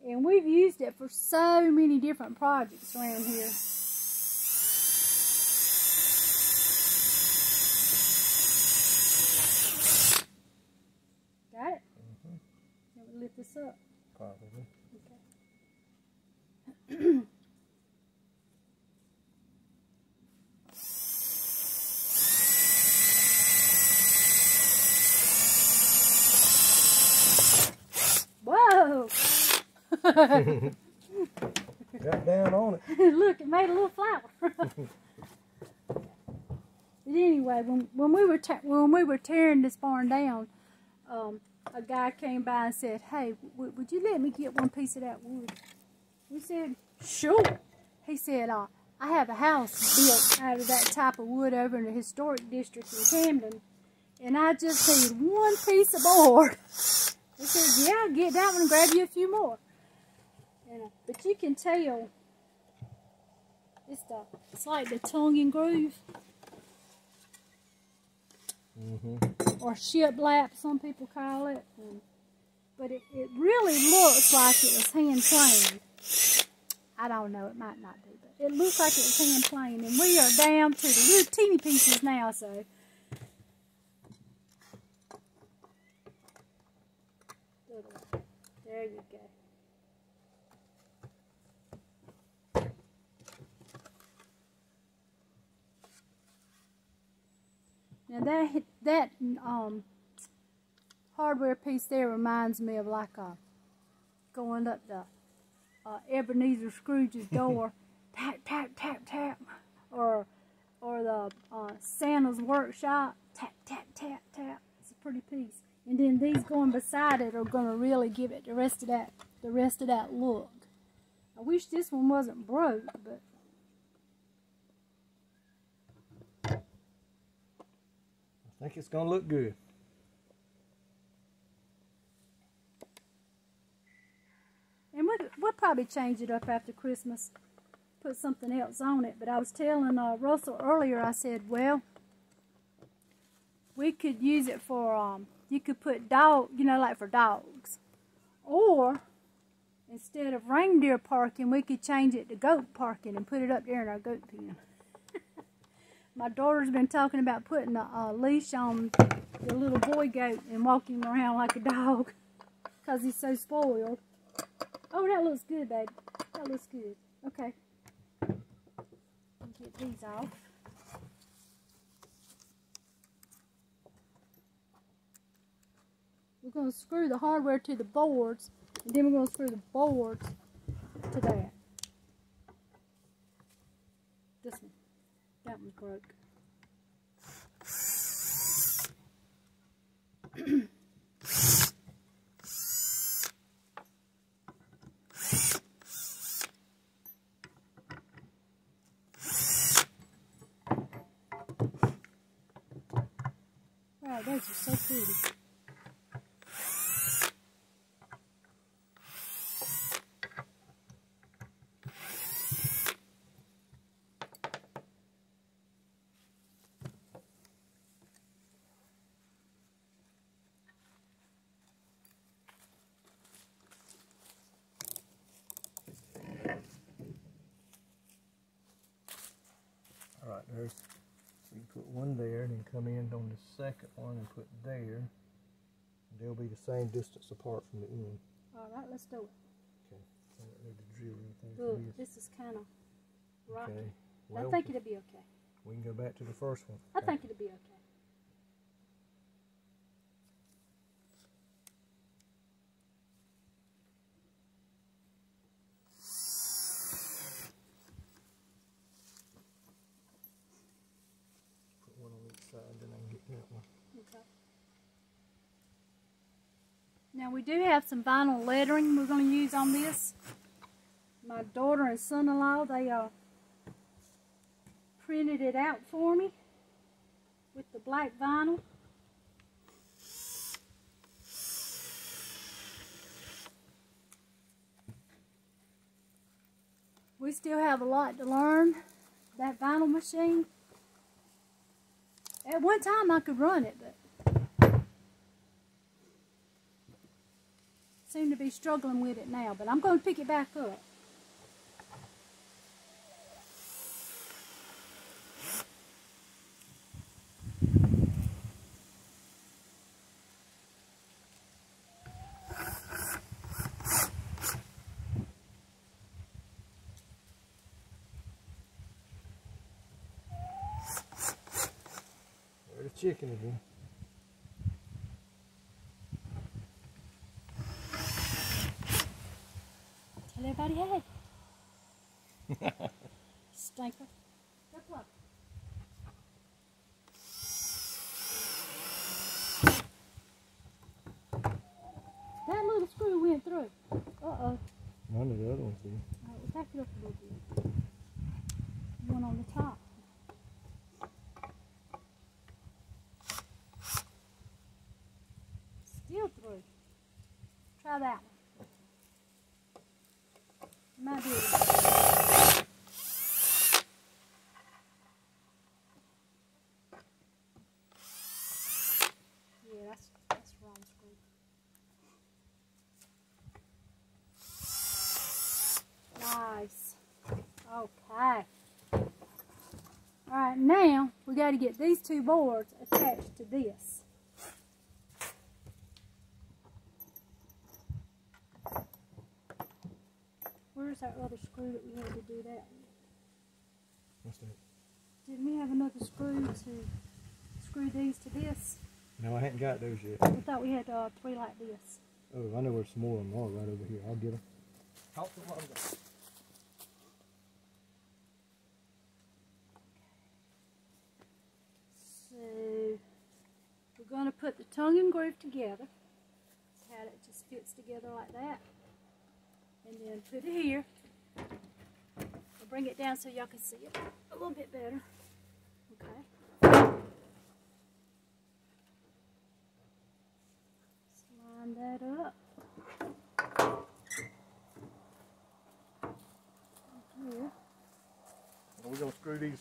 And we've used it for so many different projects around here. Got it? Mm-hmm. Can we lift this up? Probably. Okay. Whoa! Got down on it. Look, it made a little flower. But anyway, when we were tearing this barn down, a guy came by and said, "Hey, would you let me get one piece of that wood?" We said, "Sure." He said, "I have a house built out of that type of wood over in the historic district in Camden, and I just need one piece of board." He said, "Yeah, get that one and grab you a few more." And, but you can tell it's like the tongue and groove. Mm-hmm. Or shiplap, some people call it. But it really looks like it was hand planed. I don't know, it might not be, but it looks like it was hand planed. And we are down to the little teeny pieces now, so. There you go. Now that hardware piece there reminds me of like going up the Ebenezer Scrooge's door, tap tap tap tap, or the Santa's workshop, tap tap tap tap. It's a pretty piece. And then these going beside it are going to really give it the rest of that look. I wish this one wasn't broke, but I think it's going to look good. And we'll probably change it up after Christmas, put something else on it. But I was telling Russell earlier, I said, well, we could use it for, you could put like for dogs. Or, instead of reindeer parking, we could change it to goat parking and put it up there in our goat pen. My daughter's been talking about putting a leash on the little boy goat and walking him around like a dog because he's so spoiled. Oh, that looks good, babe. That looks good. Okay. Get these off. We're going to screw the hardware to the boards, and then we're going to screw the boards to that. This one. That one broke. Wow, those are so pretty. Alright, there's, so you put one there and then come in on the second one and put there. They'll be the same distance apart from the end. Alright, let's do it. Okay, I don't need to drill anything Look, for this. this is kind of rocky. Okay. I Well, think it'll be okay. we can go back to the first one. I think it'll be okay. Put one on each side, then I can get that one. Okay. Now we do have some vinyl lettering we're going to use on this. My daughter and son-in-law, they printed it out for me with the black vinyl. We still have a lot to learn. That vinyl machine. At one time I could run it, but seem to be struggling with it now, but I'm going to pick it back up. There's the chicken again. Tell everybody hey. Stinker. Good luck. That little screw went through. Uh-oh. None of the other ones did. All right, we'll back it up a little bit. One on the top. Still through. Try that one. Might be able to. Yeah, that's wrong screw. Nice. Okay. Alright, now we got to get these two boards attached to this. Where's our other screw that we had to do that with? What's that? Didn't we have another screw to screw these to this? No, I hadn't got those yet. I thought we had three like this. Oh, I know where some more of them are right over here. I'll get them. Talk to them. So we're going to put the tongue and groove together. See how it just fits together like that. And then put it here. I'll bring it down so y'all can see it a little bit better. Okay. Line that up. Here. Are we going to screw these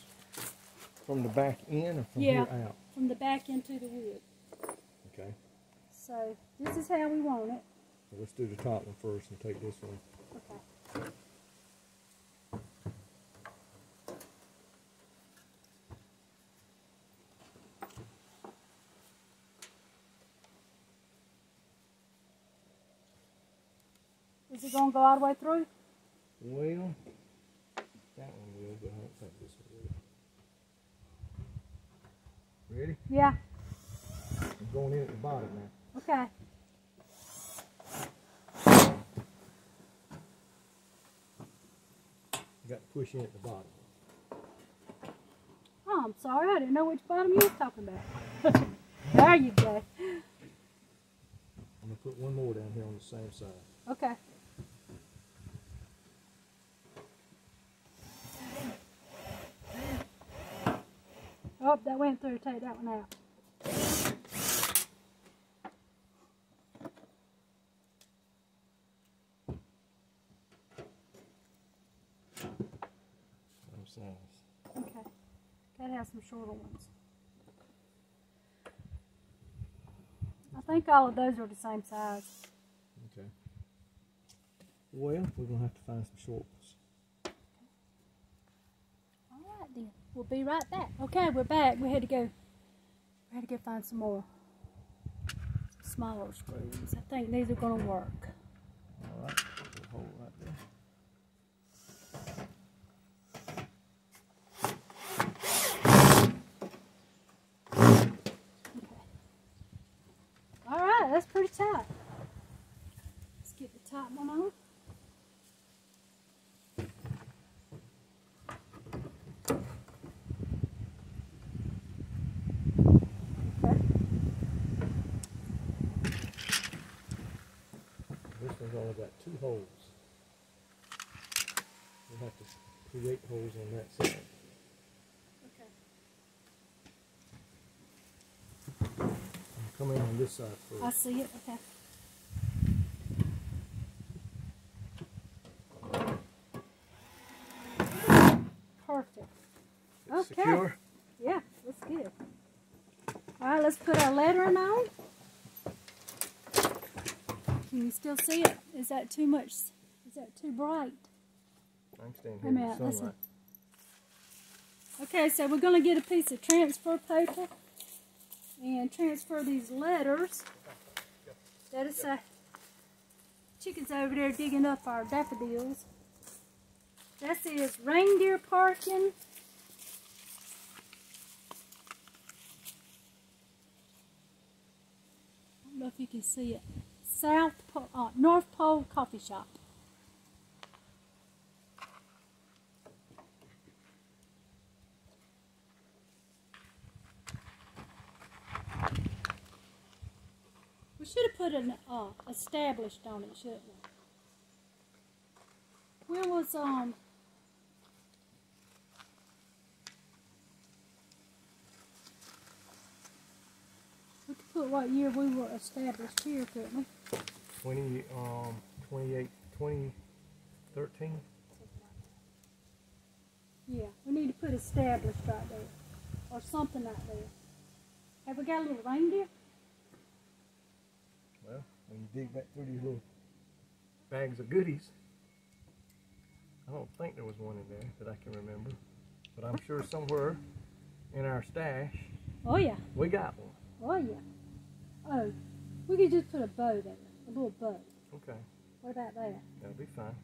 from the back in or from Yeah, here out? from the back into the wood. Okay. So this is how we want it. So let's do the top one first and take this one. Okay. Is it going to go all the way through? Well, that one will, but I don't think this one will. Ready? Yeah. I'm going in at the bottom now. Okay. got to push in at the bottom. Oh, I'm sorry. I didn't know which bottom you were talking about. There you go. I'm going to put one more down here on the same side. Okay. Oh, that went through. Take that one out. Same size. Okay. Gotta have some shorter ones. I think all of those are the same size. Okay. Well, we're going to have to find some short ones. All right then. We'll be right back. Okay, we're back. We had to go find some more smaller screws. I think these are going to work. All right. Put a hole right there. That's pretty tight. Let's get the top one on. Okay. This one's only got 2 holes. We'll have to create holes on that side. Okay. Come in on this side first. I see it. Okay. Perfect. Okay. Secure? Yeah, that's good. All right, let's put our lettering on. Can you still see it? Is that too much? Is that too bright? I can stand here in the sunlight. Okay, so we're going to get a piece of transfer paper and transfer these letters. That is chickens over there digging up our daffodils. That says reindeer parking. I don't know if you can see it. North Pole Coffee Shop. We should have put an established on it, shouldn't we? Where was we could put what year we were established here, couldn't we? 2013. Yeah, we need to put established right there, or something right there. Have we got a little reindeer? Well, when you dig back through these little bags of goodies, I don't think there was one in there that I can remember, but I'm sure somewhere in our stash, Oh yeah. we got one. Oh yeah. Oh, we could just put a bow there, a little bow. Okay. What about that? That'll be fine.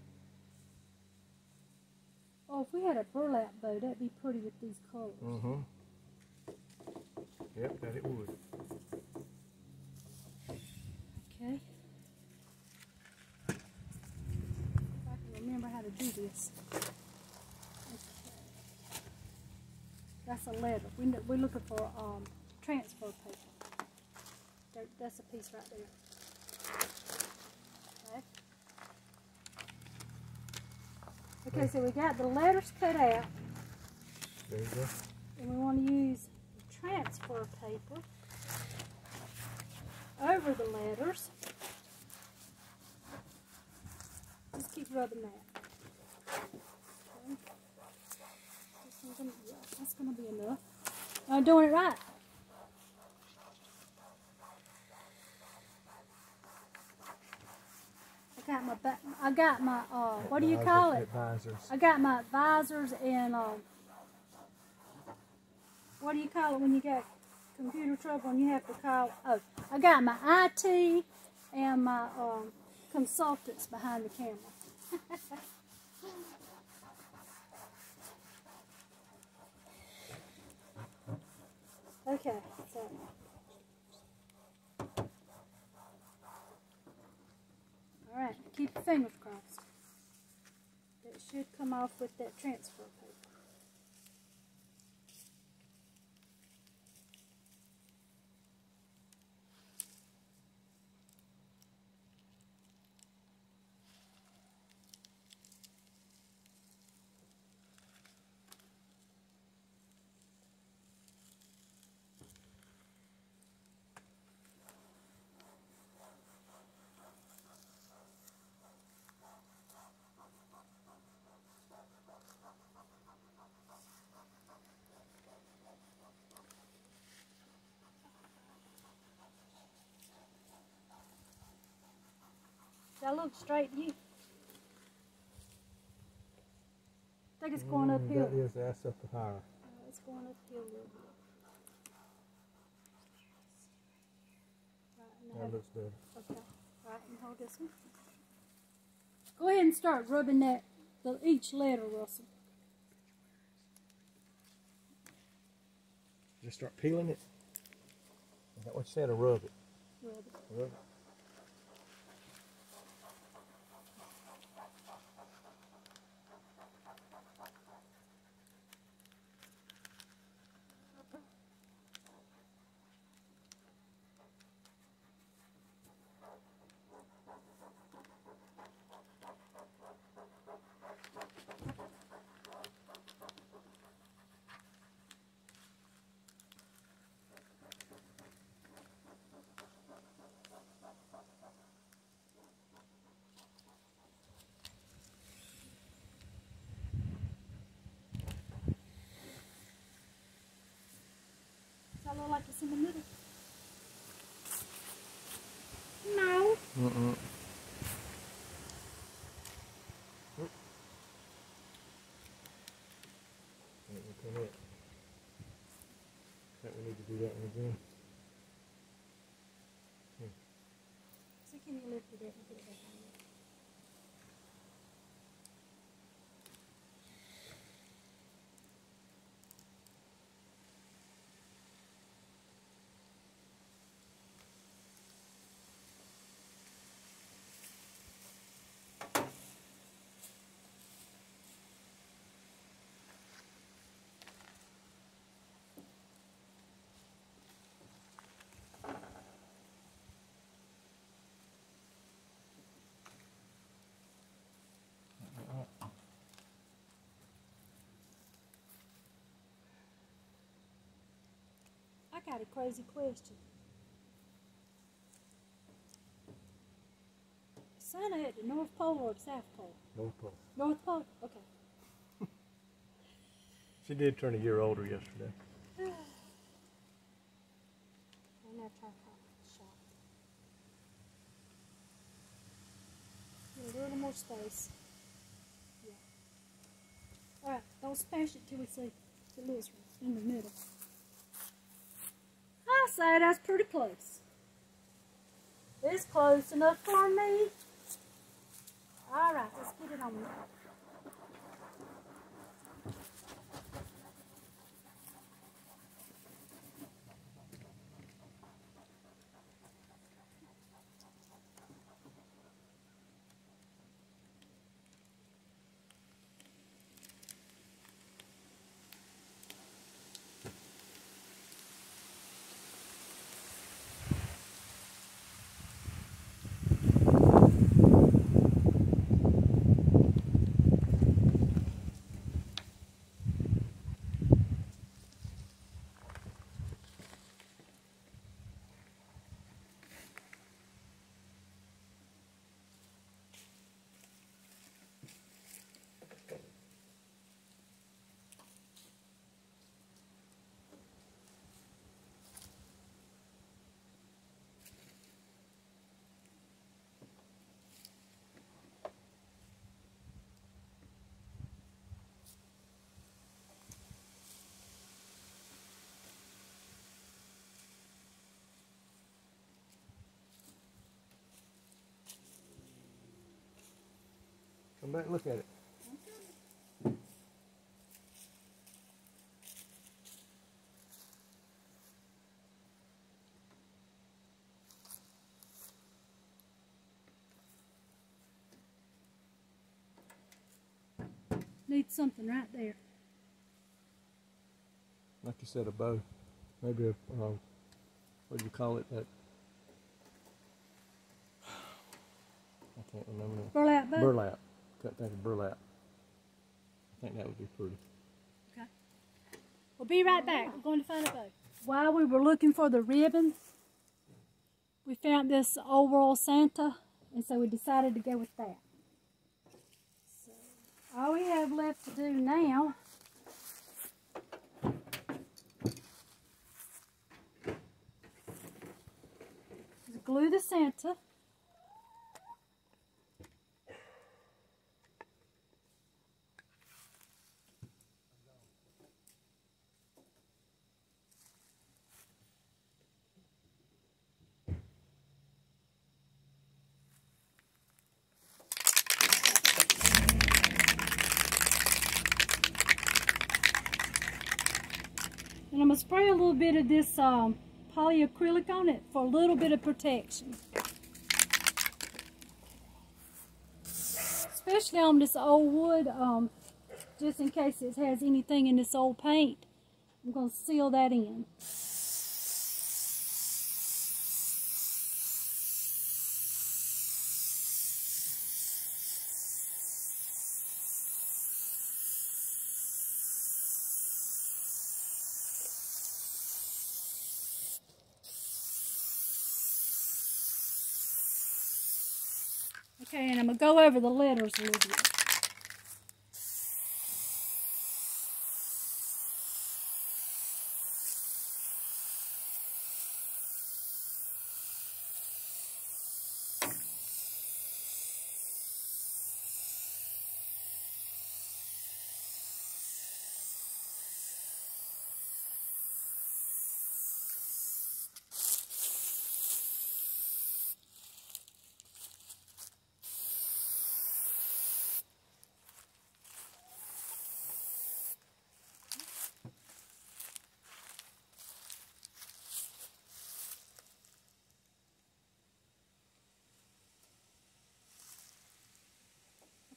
Oh, if we had a burlap bow, that'd be pretty with these colors. Mm-hmm. Yep, that it would. Okay. If I can remember how to do this. Okay. That's a letter. We're looking for transfer paper. That's a piece right there. Okay. Okay, so we got the letters cut out. There you go. And we want to use transfer paper over the letters. Just keep rubbing that. Okay. That's going to be enough. I'm doing it right. I got my what do you call it? Advisors. I got my advisors and what do you call it when you got computer trouble and you have to call? Oh, I got my IT and my consultants behind the camera. Okay, so all right, keep your fingers crossed. That should come off with that transfer paper. That looks straight to you. I think it's going uphill. That is, that's up the higher. It's going uphill a little bit. Right, That looks better. Okay. Right, and hold this one. Go ahead and start rubbing that, each letter, Russell. Just start peeling it. Is that what you said, or rub it? Rub it. Rub it. Does that look like it's in the middle? No. Mm-mm. We need to do that one again. So can you lift it up and put it back on there? I got a crazy question. Santa at the North Pole or the South Pole? North Pole. North Pole? Okay. She did turn a year older yesterday. And now try shot. Get a little more space. Yeah. Alright, don't smash it till we see the list in the middle. I say that's pretty close. It's close enough for me. Alright, let's get it on there. Come back and look at it. get something right there. Like you said, a bow. Maybe a, what do you call it? That, I can't remember. Burlap bow? Burlap. Couldn't think of burlap. I think that would be pretty. Okay. We'll be right back. We're going to find a bow. While we were looking for the ribbon, we found this old world Santa, and so we decided to go with that. So, all we have left to do now is glue the Santa. And I'm going to spray a little bit of this polyacrylic on it for a little bit of protection. Especially on this old wood, just in case it has anything in this old paint. I'm going to seal that in. Okay, and I'm going to go over the letters a little bit.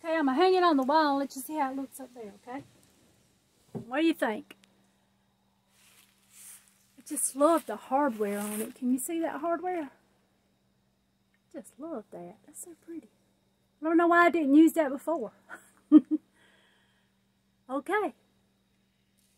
Okay, I'm going to hang it on the wall and let you see how it looks up there, okay? What do you think? I just love the hardware on it. Can you see that hardware? I just love that. That's so pretty. I don't know why I didn't use that before. Okay.